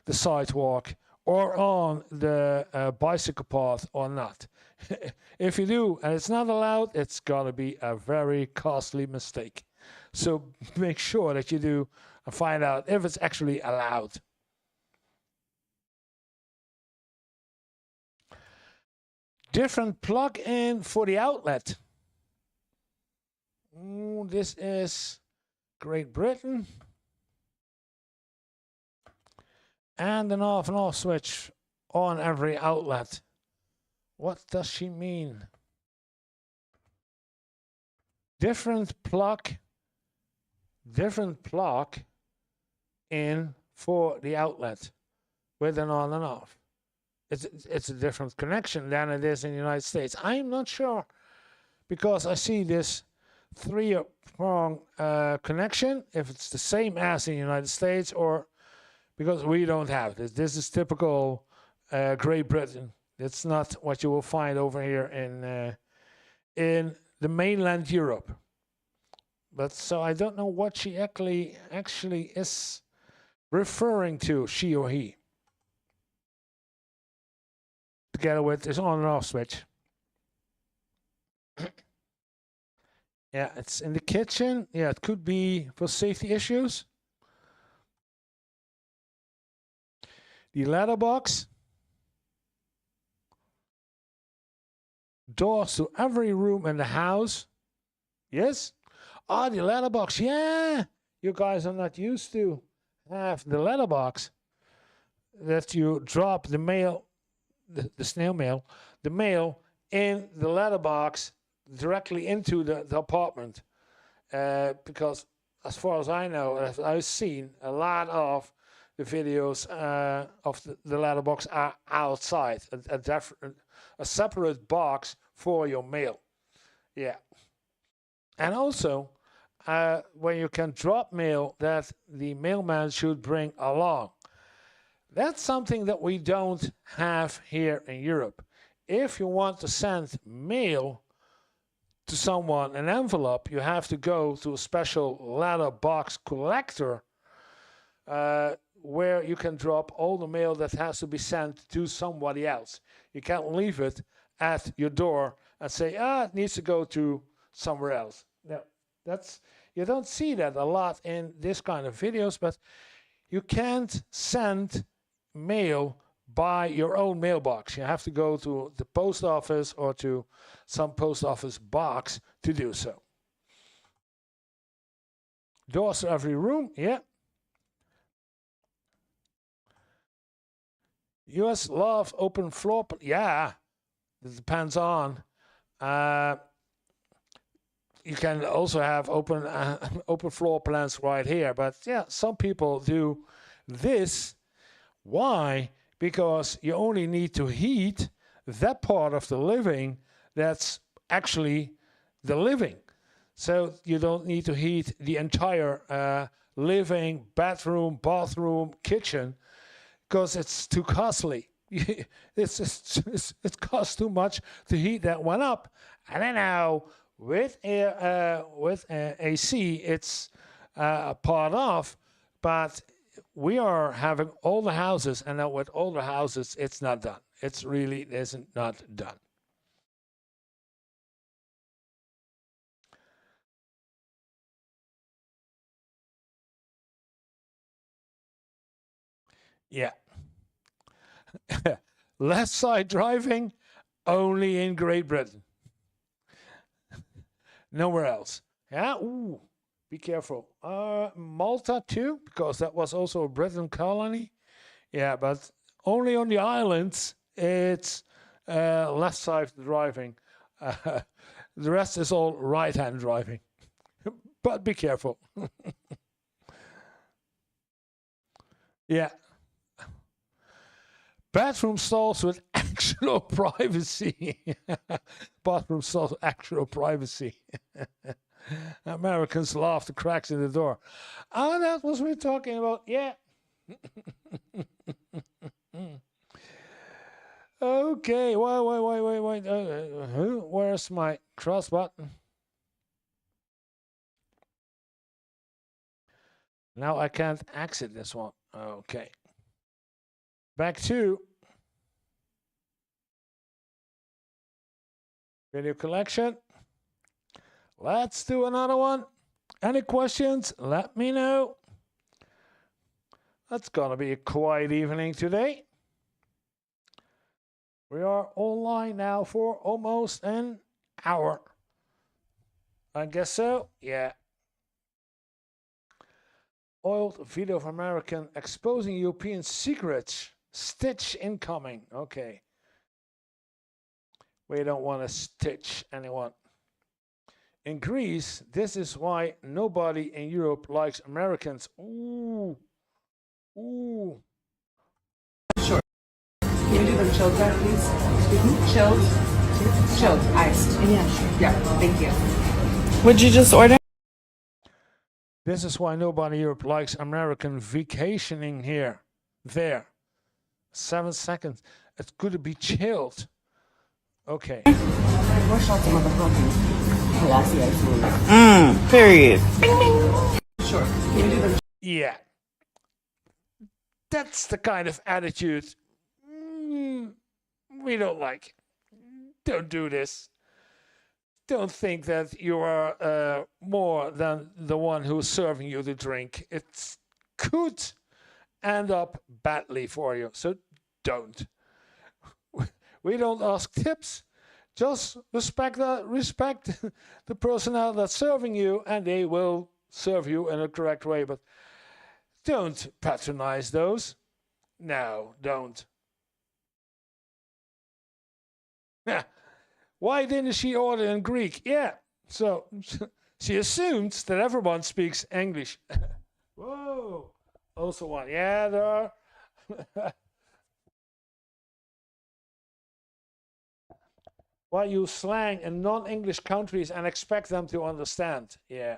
the sidewalk or on the bicycle path or not. If you do and it's not allowed, it's gonna be a very costly mistake. So make sure that you do and find out if it's actually allowed. Different plug-in for the outlet. This is Great Britain. And an off and off switch on every outlet. What does she mean? Different plug in for the outlet with an on and off. It's a different connection than it is in the United States. I'm not sure because I see this 3-prong connection, if it's the same as in the United States or because we don't have this. This is typical Great Britain. It's not what you will find over here in the mainland Europe. But so I don't know what she actually is referring to, she or he. Together with this on and off switch. Yeah, it's in the kitchen. Yeah, it could be for safety issues. The letterbox. Doors to every room in the house. Yes? Oh, the letterbox. Yeah. You guys are not used to have the letterbox that you drop the mail, the snail mail, the mail in the letterbox directly into the apartment. Because as far as I know, I've seen a lot of the videos of the letterbox are outside, a separate box for your mail. Yeah. And also, when you can drop mail that the mailman should bring along. That's something that we don't have here in Europe. If you want to send mail to someone, an envelope, you have to go to a special letterbox collector where you can drop all the mail that has to be sent to somebody else. You can't leave it at your door and say, it needs to go to somewhere else. No, you don't see that a lot in this kind of videos, but you can't send mail by your own mailbox. You have to go to the post office or to some post office box to do so. Doors to every room, yeah. US love open floor, yeah, it depends on. You can also have open floor plans right here, but yeah, some people do this. Why? Because you only need to heat that part of the living that's actually the living. So you don't need to heat the entire living, bedroom, bathroom, kitchen, because it's too costly. It costs too much to heat that one up. And then now with AC, it's part of, but we are having older houses, and now with older houses, it's not done. It's really isn't not done. Yeah. Left side driving only in Great Britain. Nowhere else. Yeah, ooh, be careful. Malta too, because that was also a Britain colony. Yeah, but only on the islands it's left side driving. The rest is all right-hand driving. But be careful. Yeah. Bathroom stalls with actual privacy. Bathroom stalls with actual privacy. Americans laugh the cracks in the door. Ah, that was what we're talking about. Yeah. Okay. Wait. Where's my cross button? Now I can't exit this one. Okay. Back to video collection. Let's do another one. Any questions? Let me know. That's gonna be a quiet evening today. We are online now for almost an hour. I guess so. Yeah. Oiled video of American exposing European secrets. Stitch incoming. Okay. We don't want to stitch anyone. In Greece, this is why nobody in Europe likes Americans. Ooh. Ooh. Sure. Can you do them chilled back, please? Excuse me? Chilled. Chilled. Iced. Yeah, sure. Yeah, thank you. What'd you just order? This is why nobody in Europe likes American vacationing here. There. 7 seconds. It could be chilled. Okay. Period. Sure. Yeah. That's the kind of attitude we don't like. Don't do this. Don't think that you are more than the one who's serving you the drink. It could end up badly for you. So don't. We don't ask tips. Just respect the personnel that's serving you, and they will serve you in a correct way. But don't patronize those. No, don't. Yeah. Why didn't she order in Greek? Yeah. So she assumes that everyone speaks English. Whoa. Also one. Yeah, there are. Why use slang in non-English countries and expect them to understand? Yeah.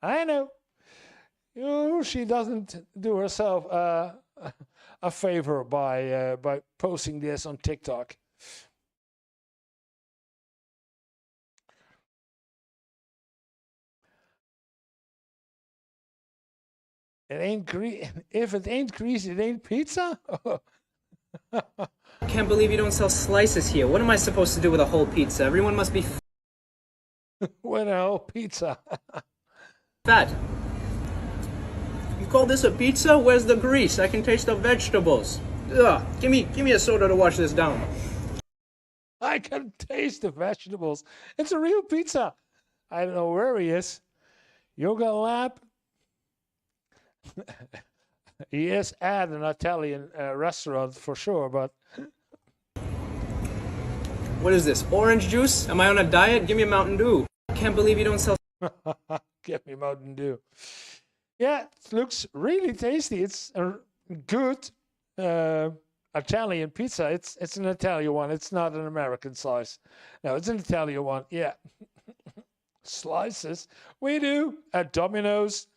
I know. She doesn't do herself a favor by posting this on TikTok. It ain't if it ain't grease, it ain't pizza. I can't believe you don't sell slices here. What am I supposed to do with a whole pizza? Everyone must be with a whole pizza. fat. You call this a pizza? Where's the grease? I can taste the vegetables. Ugh, give me a soda to wash this down. I can taste the vegetables. It's a real pizza. I don't know where he is. Yoga Lab. He is at an Italian restaurant for sure, but... What is this, orange juice? Am I on a diet? Give me a Mountain Dew. I can't believe you don't sell... Give me Mountain Dew. Yeah, it looks really tasty. It's a good Italian pizza. It's an Italian one. It's not an American slice. No, it's an Italian one. Yeah. Slices. We do at Domino's.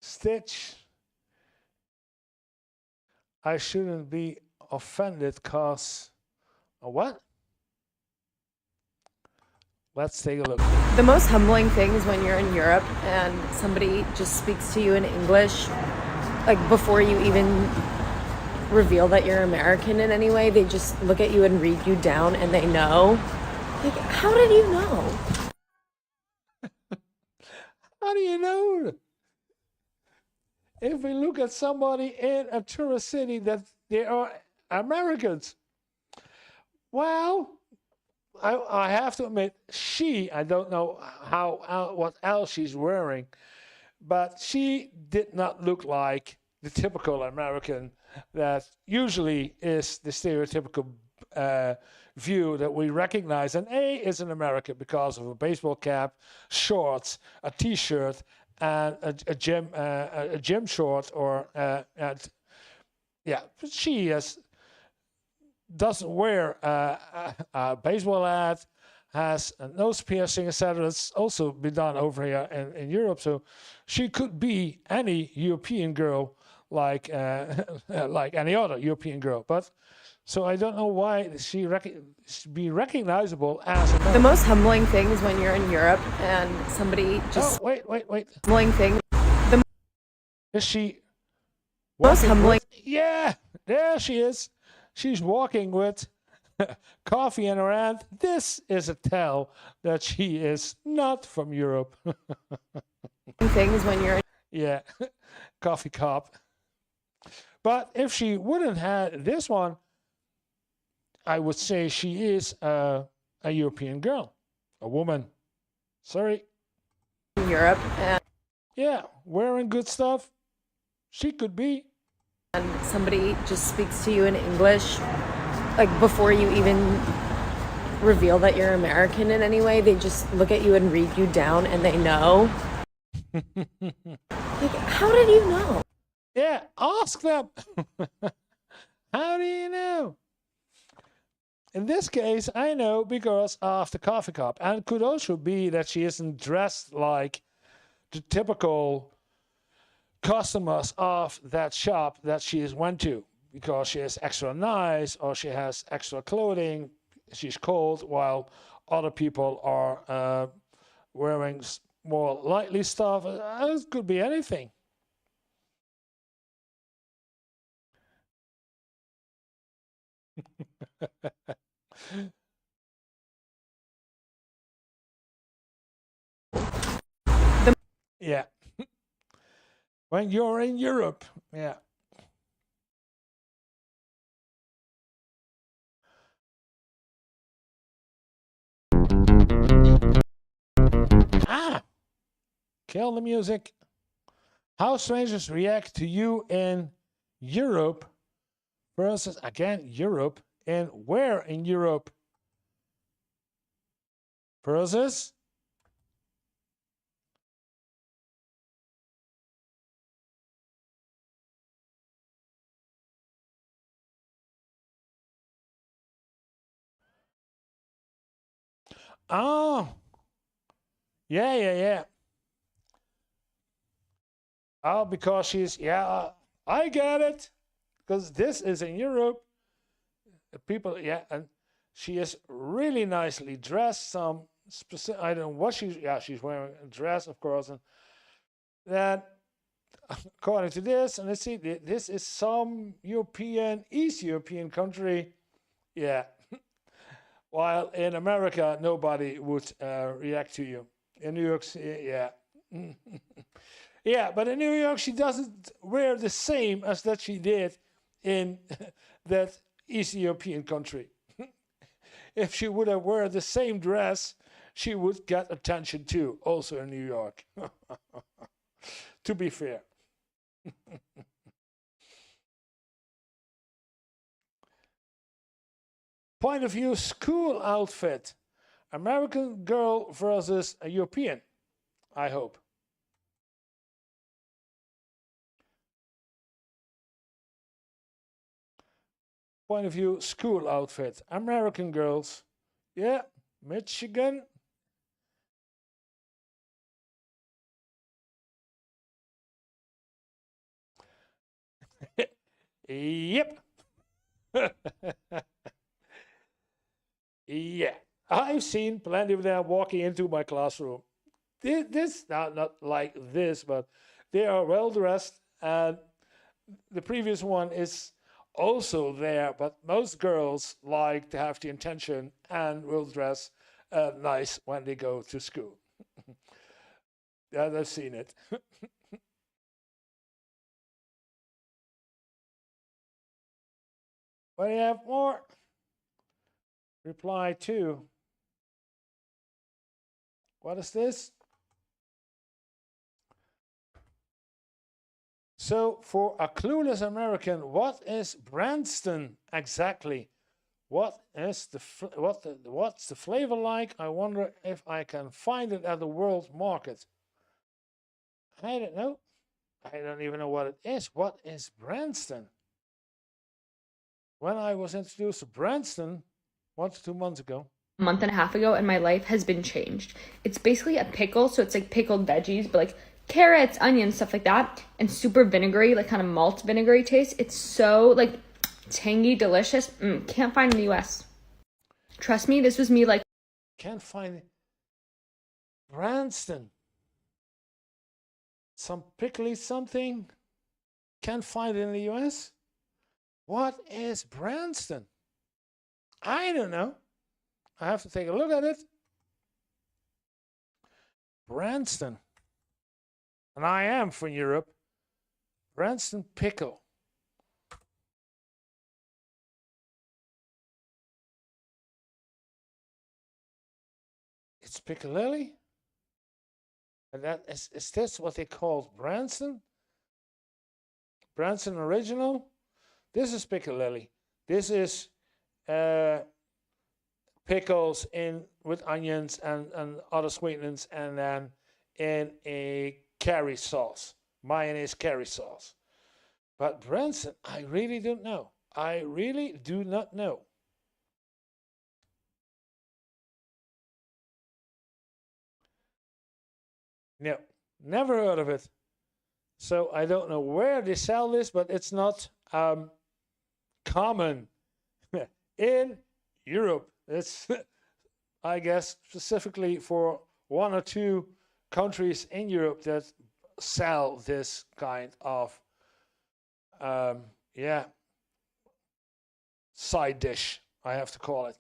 Stitch. I shouldn't be offended cause what? Let's take a look. The most humbling thing is when you're in Europe and somebody just speaks to you in English, like before you even reveal that you're American in any way, they just look at you and read you down and they know. Like, how did you know? How do you know? If we look at somebody in a tourist city that they are Americans. Well, I have to admit, I don't know what else she's wearing, but she did not look like the typical American that usually is the stereotypical view that we recognize. And A is an American because of a baseball cap, shorts, a T-shirt, and a gym short, or yeah. But she doesn't wear a baseball hat, has a nose piercing, etc. It's also been done over here in Europe. So she could be any European girl like like any other European girl. But so I don't know why she be recognizable as American. The most humbling thing is when you're in Europe and somebody just. Oh, wait. Humbling thing. Is she? Most humbling. Yeah, there she is. She's walking with coffee in her hand. This is a tell that she is not from Europe. Things when you're. Yeah, coffee cup. But if she wouldn't have this one, I would say she is a European girl, a woman. Sorry. In Europe. And yeah, wearing good stuff. She could be. And somebody just speaks to you in English, like before you even reveal that you're American in any way, they just look at you and read you down and they know. Like, how did you know? Yeah, ask them. How do you know? In this case, I know because of the coffee cup. And it could also be that she isn't dressed like the typical customers of that shop that she went to, because she is extra nice or she has extra clothing, she's cold, while other people are wearing more lightly stuff. It could be anything. Yeah. When you're in Europe, yeah. Ah! Kill the music. How strangers react to you in Europe versus, again, Europe, and where in Europe versus oh, yeah. Oh, because she's, I get it. Because this is in Europe. People, yeah, and she is really nicely dressed. Some specific, I don't know what she's wearing a dress, of course. And that, according to this, and let's see, this is some East European country. Yeah. While in America, nobody would react to you. In New York, yeah. Yeah, but in New York, she doesn't wear the same as that she did in that East European country. If she would have worn the same dress, she would get attention too, also in New York. To be fair. Point of view, school outfit. American girl versus a European, I hope. Point of view, school outfit. American girls. Yeah, Michigan. Yep. Yeah, I've seen plenty of them walking into my classroom. This not like this, but they are well dressed, and the previous one is also there. But most girls like to have the intention and will dress nice when they go to school. Yeah, I've seen it. What do you have more? Reply to. What is this? So, for a clueless American, what is Branston exactly? What's the flavor like? I wonder if I can find it at the world market. I don't know. I don't even know what it is. What is Branston? When I was introduced to Branston 1 to 2 months ago, a month and a half ago, and my life has been changed. It's basically a pickle, so it's like pickled veggies, but like carrots, onions, stuff like that, and super vinegary, like kind of malt vinegary taste. It's so like tangy, delicious. Can't find in the US. Trust me, this was me like. Can't find it. Branston. Some pickly something. Can't find it in the US. What is Branston? I don't know. I have to take a look at it. Branston. And I am from Europe. Branston pickle. It's Piccalilli? And that is this what they call Branston? Branston original? This is Piccalilli. This is pickles in with onions and other sweetenings, and then in a curry sauce, mayonnaise curry sauce. But Branston, I really don't know. I really do not know. No, never heard of it. So I don't know where they sell this, but it's not common in Europe. It's, I guess, specifically for 1 or 2 countries in Europe that sell this kind of, side dish, I have to call it.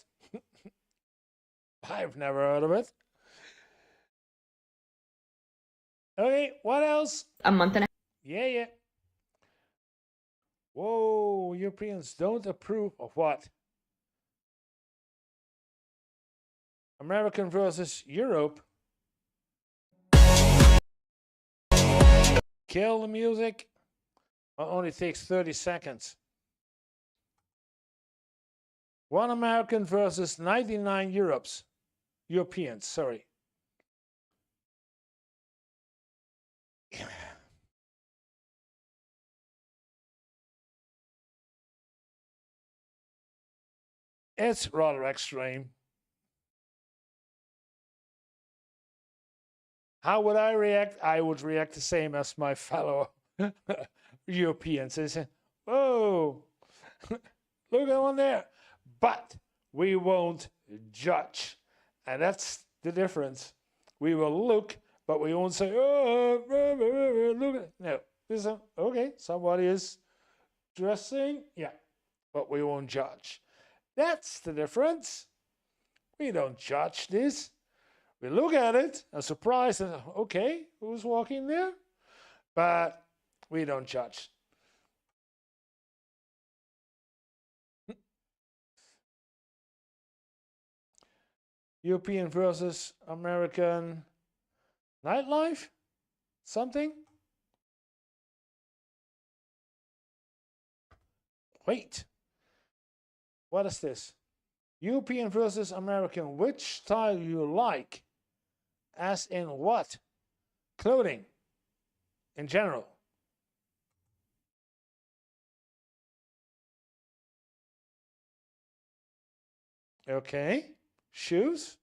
I've never heard of it. Okay, what else? A month and a Yeah. Whoa, Europeans don't approve of what? American versus Europe. Kill the music. It only takes 30 seconds. 1 American versus 99 Europeans, sorry. It's rather extreme. How would I react? I would react the same as my fellow Europeans. They say, oh, look at one there. But we won't judge. And that's the difference. We will look, but we won't say, oh, look at it. No. This is, okay, somebody is dressing. Yeah, but we won't judge. That's the difference. We don't judge this. We look at it and surprised, and okay, who's walking there? But we don't judge. European versus American nightlife? Something? Wait. What is this? European versus American. Which style you like? As in what? Clothing. In general. Okay. Shoes.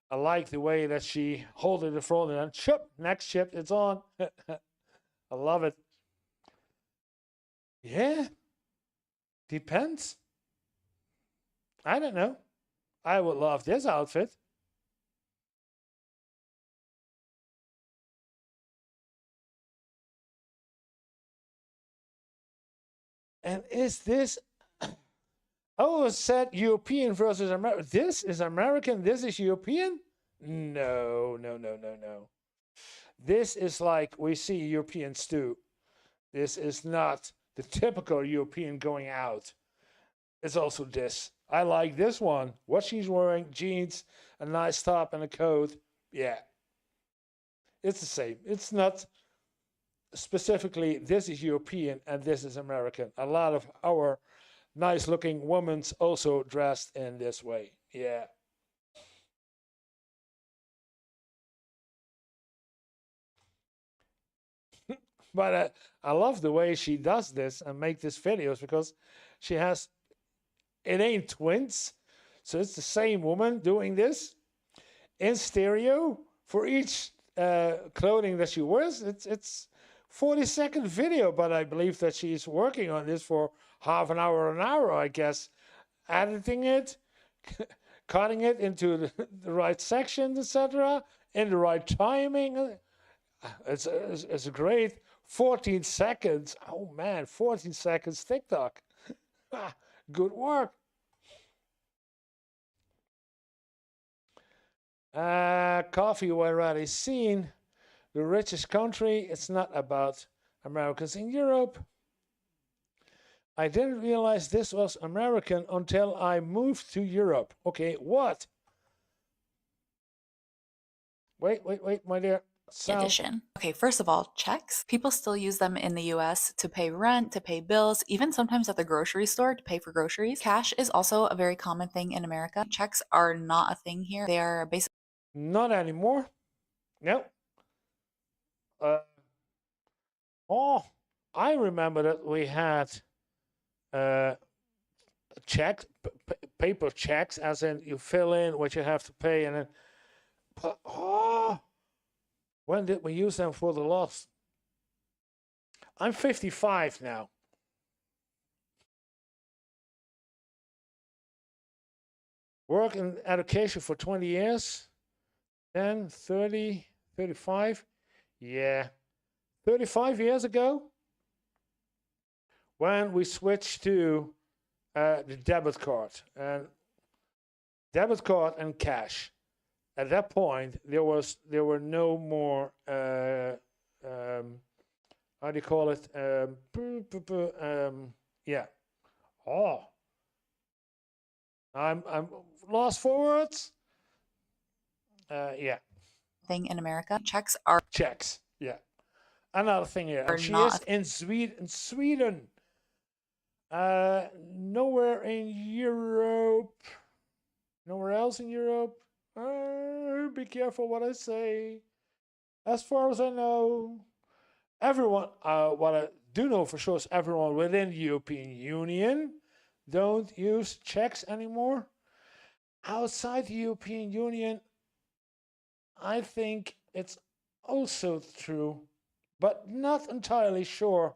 I like the way that she hold it in front and then chip, next chip, it's on. I love it. Yeah. Depends. I don't know. I would love this outfit. And is this... Oh, it said European versus American. This is American, this is European? No. This is like we see Europeans do. This is not the typical European going out. It's also this. I like this one. What she's wearing, jeans, a nice top and a coat. Yeah. It's the same. It's not specifically this is European and this is American. A lot of our nice looking women's also dressed in this way. Yeah. But I love the way she does this and make these videos because she has, it ain't twins. So it's the same woman doing this in stereo for each clothing that she wears. It's 40-second video, but I believe that she's working on this for half an hour, I guess, editing it, cutting it into the right sections, etc., in the right timing. It's a great 14 seconds. Oh man, 14 seconds TikTok. Good work. Coffee we already seen. The richest country. It's not about Americans in Europe. I didn't realize this was American until I moved to Europe. Okay, what? Wait, my dear. Edition. Okay, first of all, checks. People still use them in the US to pay rent, to pay bills, even sometimes at the grocery store to pay for groceries. Cash is also a very common thing in America. Checks are not a thing here. They are basically not anymore. No. I remember that we had checks, paper checks, as in you fill in what you have to pay, and then. When did we use them for the last? I'm 55 now. Work in education for 20 years. 10, 30, 35. Yeah. 35 years ago, when we switched to the debit card and cash. At that point, there were no more how do you call it? Yeah. Oh, I'm lost for words. Yeah. thing in America. Checks are checks. Yeah. Another thing here. And she is in Sweden. Nowhere in Europe. Nowhere else in Europe. Be careful what I say. As far as I know, everyone, what I do know for sure is everyone within the European Union don't use checks anymore. Outside the European Union, I think it's also true, but not entirely sure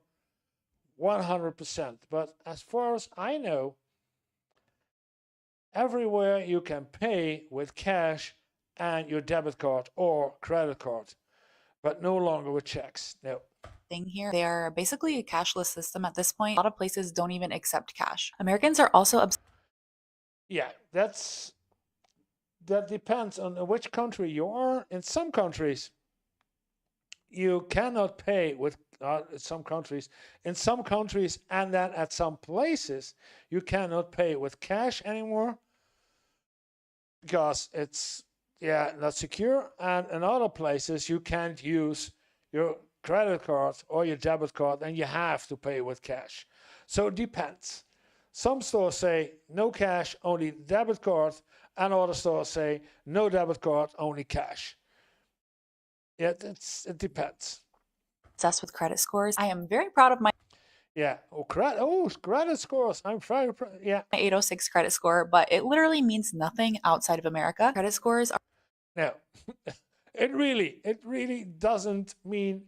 100%. But as far as I know, everywhere you can pay with cash and your debit card or credit card, but no longer with checks. No. Thing here. They are basically a cashless system at this point. A lot of places don't even accept cash. Americans are also yeah, that depends on which country you are. In some countries, you cannot pay with some countries. In some countries, and then at some places, you cannot pay with cash anymore because it's not secure. And in other places, you can't use your credit card or your debit card, and you have to pay with cash. So it depends. Some stores say no cash, only debit card, and other stores say no debit card, only cash. Yeah, it depends. Obsessed with credit scores. I am very proud of my credit scores. I'm very proud. Yeah. My 806 credit score, but it literally means nothing outside of America. Credit scores are no. It really doesn't mean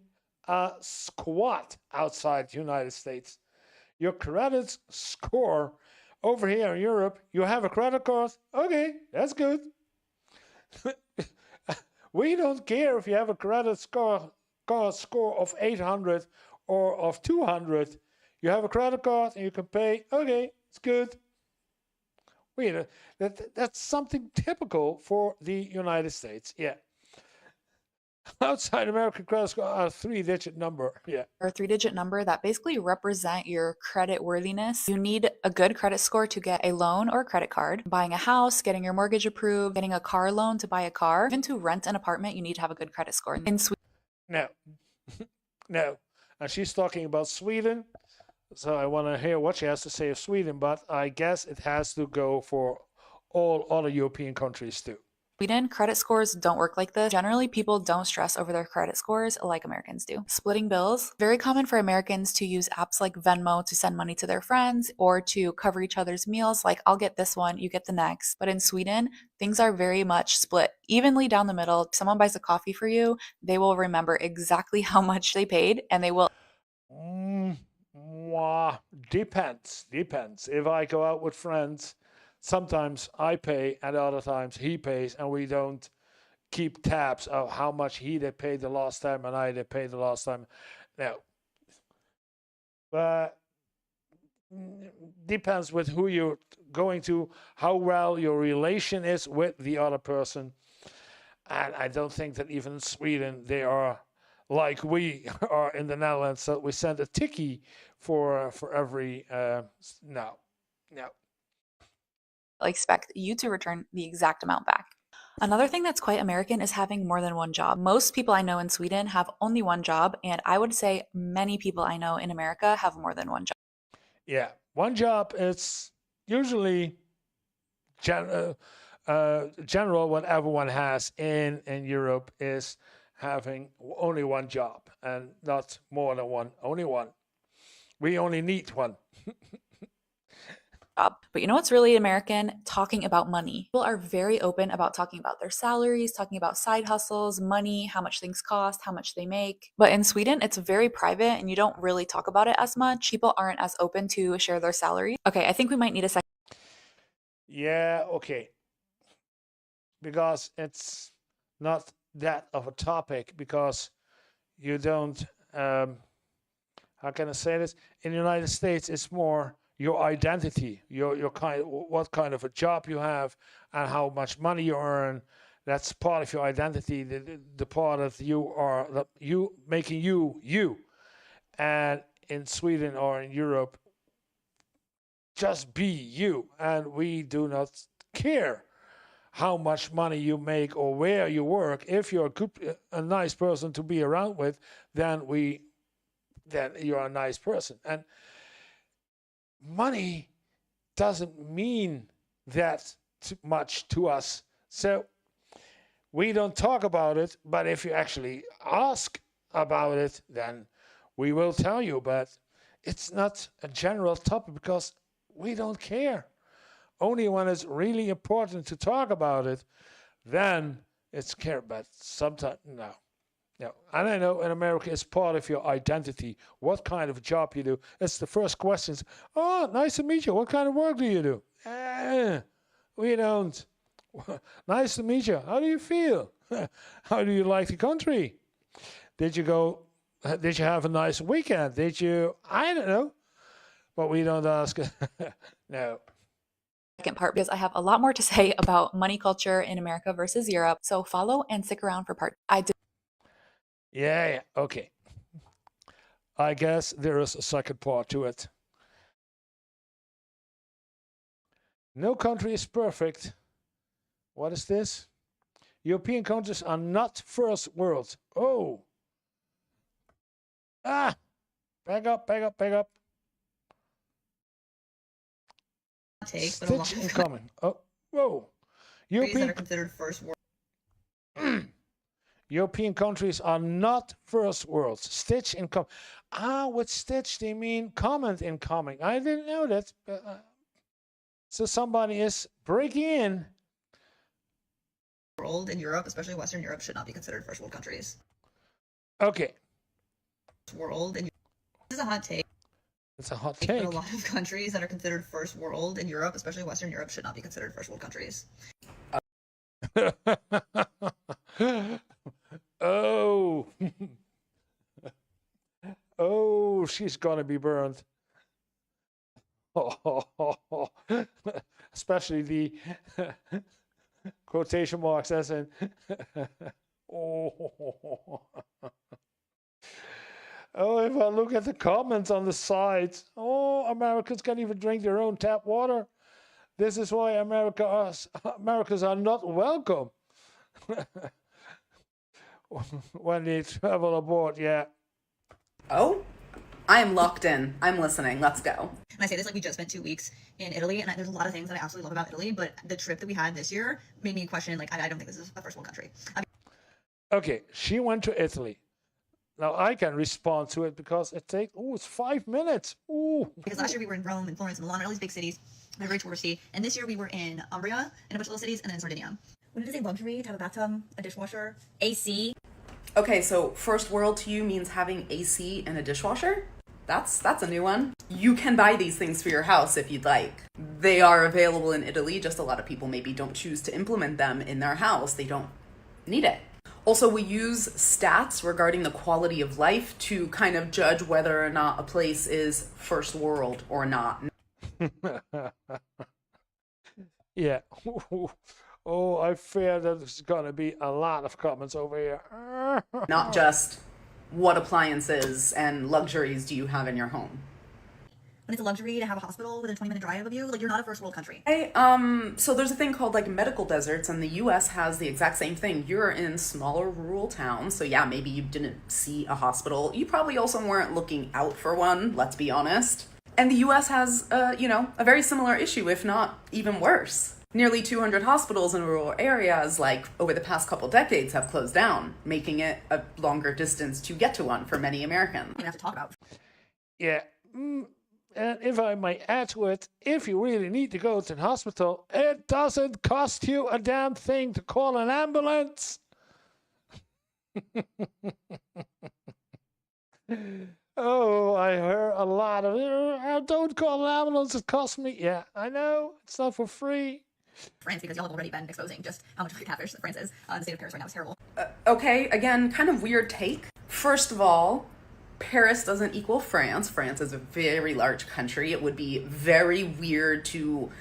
a squat outside the United States. Your credit score over here in Europe, you have a credit card. Okay, that's good. We don't care if you have a credit score of 800 or of 200. You have a credit card and you can pay. Okay, it's good. That's something typical for the United States. Yeah. Outside American credit score are a 3-digit number. Yeah. Or a 3-digit number that basically represent your credit worthiness. You need a good credit score to get a loan or credit card, buying a house, getting your mortgage approved, getting a car loan to buy a car, even to rent an apartment, you need to have a good credit score. In Sweden, No. No. And she's talking about Sweden. So I want to hear what she has to say of Sweden, but I guess it has to go for all other European countries too. credit scores don't work like this. Generally, people don't stress over their credit scores like Americans do. Splitting bills, very common for Americans to use apps like Venmo to send money to their friends or to cover each other's meals, like I'll get this one, you get the next. But in Sweden, things are very much split evenly down the middle. If someone buys a coffee for you, they will remember exactly how much they paid and they will. Depends. If I go out with friends, sometimes I pay and other times he pays, and we don't keep tabs of how much he did pay the last time and I did pay the last time. No. But depends with who you're going to, how well your relation is with the other person. And I don't think that even in Sweden they are like we are in the Netherlands, so we send a tikkie for every no. Expect you to return the exact amount back. Another thing that's quite American is having more than one job. Most people I know in Sweden have only one job, and I would say many people I know in America have more than one job. Yeah, one job is usually general. What everyone has in Europe is having only one job and not more than one. Only one. We only need one. But you know what's really American? Talking about money. People are very open about talking about their salaries, talking about side hustles, money, how much things cost, how much they make. But in Sweden, it's very private and you don't really talk about it as much. People aren't as open to share their salary. Okay, I think we might need a second. Yeah, okay. Because it's not that of a topic, because you don't, how can I say this? In the United States, it's more your identity, your kind, what kind of a job you have, and how much money you earn. That's part of your identity. The part of you are you making you. And in Sweden or in Europe, just be you, and we do not care how much money you make or where you work. If you're a nice person to be around with, then you're a nice person. And money doesn't mean that much to us. So we don't talk about it, but if you actually ask about it, then we will tell you. But it's not a general topic because we don't care. Only when it's really important to talk about it, then it's care. But sometimes, no. And I know in America it's part of your identity. What kind of job you do? It's the first questions. Oh, nice to meet you. What kind of work do you do? We don't. Nice to meet you. How do you feel? How do you like the country? Did you have a nice weekend? I don't know. But we don't ask. No. Second part, because I have a lot more to say about money culture in America versus Europe. So follow and stick around for part. Yeah, okay. I guess there is a second part to it. No country is perfect. What is this? European countries are not first world. Oh. Back up. Stitch incoming. Oh, whoa. That are considered first world. European countries are not first world. Stitch incoming. With Stitch they mean comment incoming. I didn't know that. So somebody is breaking in. World in Europe, especially Western Europe, should not be considered first world countries. Okay. World in this is a hot take. It's a hot take. But a lot of countries that are considered first world in Europe, especially Western Europe, should not be considered first world countries. Oh. Oh, she's gonna be burned. Especially the quotation marks as in oh. Oh, if I look at the comments on the site, oh, Americans can't even drink their own tap water. This is why Americans are not welcome when they travel abroad. Yeah. Oh, I am locked in. I'm listening. Let's go. And I say this like we just spent 2 weeks in Italy, and there's a lot of things that I absolutely love about Italy, but the trip that we had this year made me question, like, I don't think this is a first world country. Okay, she went to Italy. Now I can respond to it because it takes, it's 5 minutes. Ooh. Because last year we were in Rome and Florence and Milan, all these big cities. They're very touristy. And this year we were in Umbria and a bunch of little cities, and then Sardinia. When it is a luxury to have a bathtub, a dishwasher, AC. Okay, so first world to you means having AC and a dishwasher? That's a new one. You can buy these things for your house if you'd like. They are available in Italy, just a lot of people maybe don't choose to implement them in their house. They don't need it. Also, we use stats regarding the quality of life to kind of judge whether or not a place is first world or not. Yeah. Oh, I fear that there's going to be a lot of comments over here. Not just what appliances and luxuries do you have in your home. When it's a luxury to have a hospital within a 20-minute drive of you, like, you're not a first world country. Hey, so there's a thing called like medical deserts, and the US has the exact same thing. You're in smaller rural towns, so yeah, maybe you didn't see a hospital. You probably also weren't looking out for one, let's be honest. And the US has, a very similar issue, if not even worse. Nearly 200 hospitals in rural areas, like, over the past couple decades have closed down, making it a longer distance to get to one for many Americans. We have to talk about. Yeah. And if I may add to it, if you really need to go to the hospital, it doesn't cost you a damn thing to call an ambulance. Oh, I heard a lot of, don't call an ambulance, it costs me. Yeah, I know, it's not for free. France, because y'all have already been exposing just how much of a catfish that France is. The state of Paris right now is terrible. Okay, again, kind of weird take. First of all, Paris doesn't equal France. France is a very large country. It would be very weird to,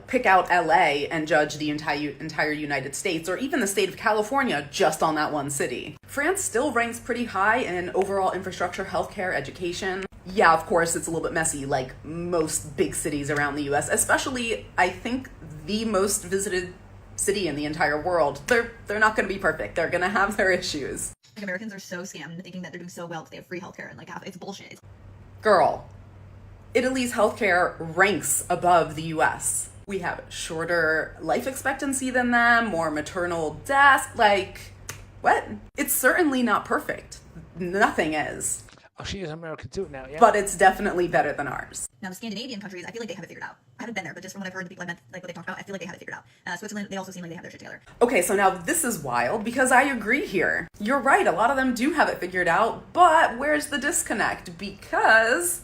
pick out LA and judge the entire United States, or even the state of California, just on that one city. France still ranks pretty high in overall infrastructure, healthcare, education. Yeah, of course, it's a little bit messy, like most big cities around the US, especially, I think, the most visited city in the entire world. They're not going to be perfect. They're going to have their issues. Like, Americans are so scammed into thinking that they're doing so well because they have free healthcare, and it's bullshit. Girl, Italy's healthcare ranks above the US. We have shorter life expectancy than them, more maternal deaths. What? It's certainly not perfect. Nothing is. Oh, she is American too now, yeah? But it's definitely better than ours. Now, the Scandinavian countries, I feel like they have it figured out. I haven't been there, but just from what I've heard, the people I met, like what they talked about, I feel like they have it figured out. Switzerland, they also seem like they have their shit together. Okay, so now this is wild because I agree here. You're right, a lot of them do have it figured out, but where's the disconnect? Because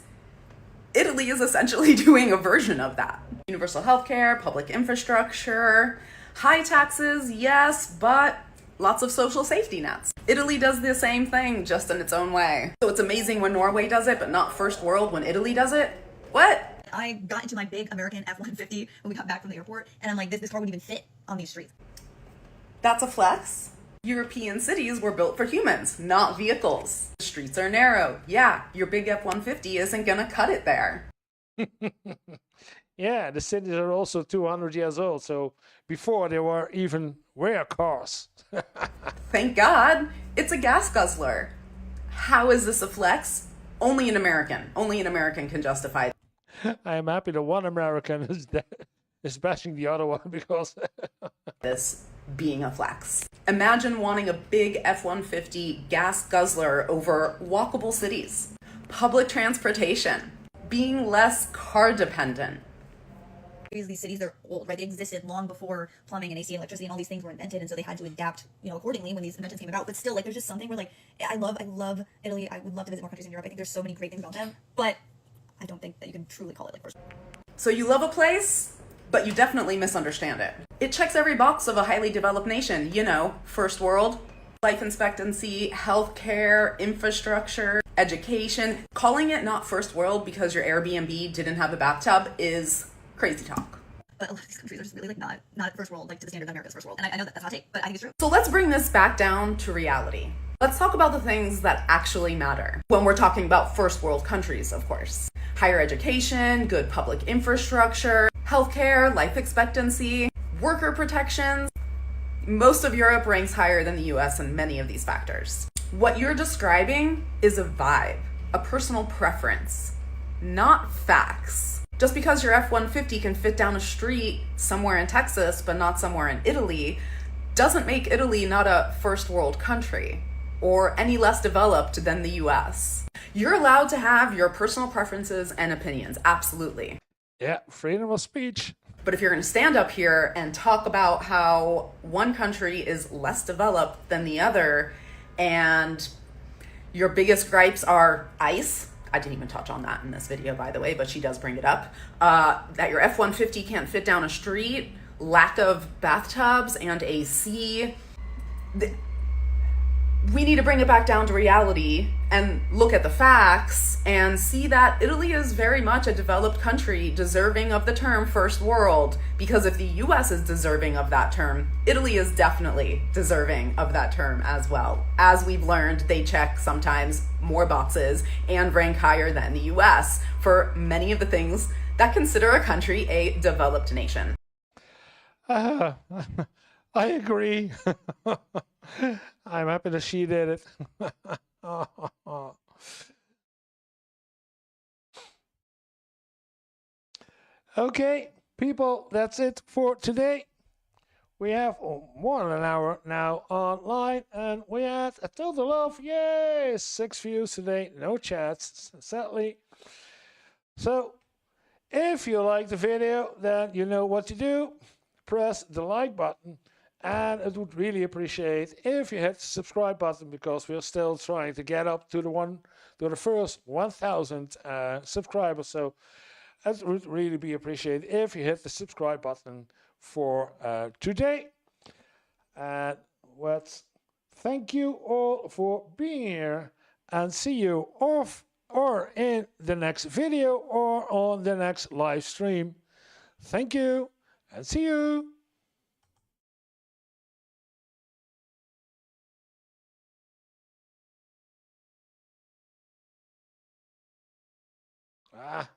Italy is essentially doing a version of that. Universal healthcare, public infrastructure, high taxes, yes, but lots of social safety nets. Italy does the same thing, just in its own way. So it's amazing when Norway does it, but not first world when Italy does it? What? I got into my big American F-150 when we got back from the airport, and I'm like, this car wouldn't even fit on these streets. That's a flex. European cities were built for humans, not vehicles. The streets are narrow. Yeah, your big F-150 isn't gonna cut it there. Yeah, the cities are also 200 years old, so before they were cars. Thank God, it's a gas guzzler. How is this a flex? Only an American can justify it. I am happy that one American is bashing the other one because this being a flex. Imagine wanting a big F-150 gas guzzler over walkable cities, public transportation, being less car dependent. These cities, they're old, right? They existed long before plumbing and AC and electricity and all these things were invented, and so they had to adapt, accordingly when these inventions came about. But still, there's just something where, I love Italy. I would love to visit more countries in Europe. I think there's so many great things about them, but I don't think that you can truly call it first. So you love a place, but you definitely misunderstand it. It checks every box of a highly developed nation, first world, life expectancy, healthcare, infrastructure, education. Calling it not first world because your Airbnb didn't have a bathtub is crazy talk. but a lot of these countries are just really like not first world, like to the standard of America's first world. And I know that that's a hot take, but I think it's true. So let's bring this back down to reality. Let's talk about the things that actually matter when we're talking about first world countries, of course. Higher education, good public infrastructure, healthcare, life expectancy, worker protections. Most of Europe ranks higher than the US in many of these factors. What you're describing is a vibe, a personal preference, not facts. Just because your F-150 can fit down a street somewhere in Texas but not somewhere in Italy doesn't make Italy not a first world country or any less developed than the US. You're allowed to have your personal preferences and opinions, absolutely. Yeah, freedom of speech. But if you're going to stand up here and talk about how one country is less developed than the other and your biggest gripes are ICE, I didn't even touch on that in this video, by the way, but she does bring it up, that your F-150 can't fit down a street, lack of bathtubs and AC. We need to bring it back down to reality and look at the facts and see that Italy is very much a developed country deserving of the term first world, because if the US is deserving of that term, Italy is definitely deserving of that term as well. As we've learned, they check sometimes more boxes and rank higher than the US for many of the things that consider a country a developed nation. I agree. I'm happy that she did it. Okay, people, that's it for today. We have more than an hour now online, and we had a total of, yay, 6 views today. No chats, sadly. So, if you like the video, then you know what to do. Press the like button. And it would really appreciate if you hit the subscribe button, because we're still trying to get up to the first 1,000 subscribers. So it would really be appreciated if you hit the subscribe button for today. And thank you all for being here, and see you off or in the next video or on the next live stream. Thank you and see you. Ah.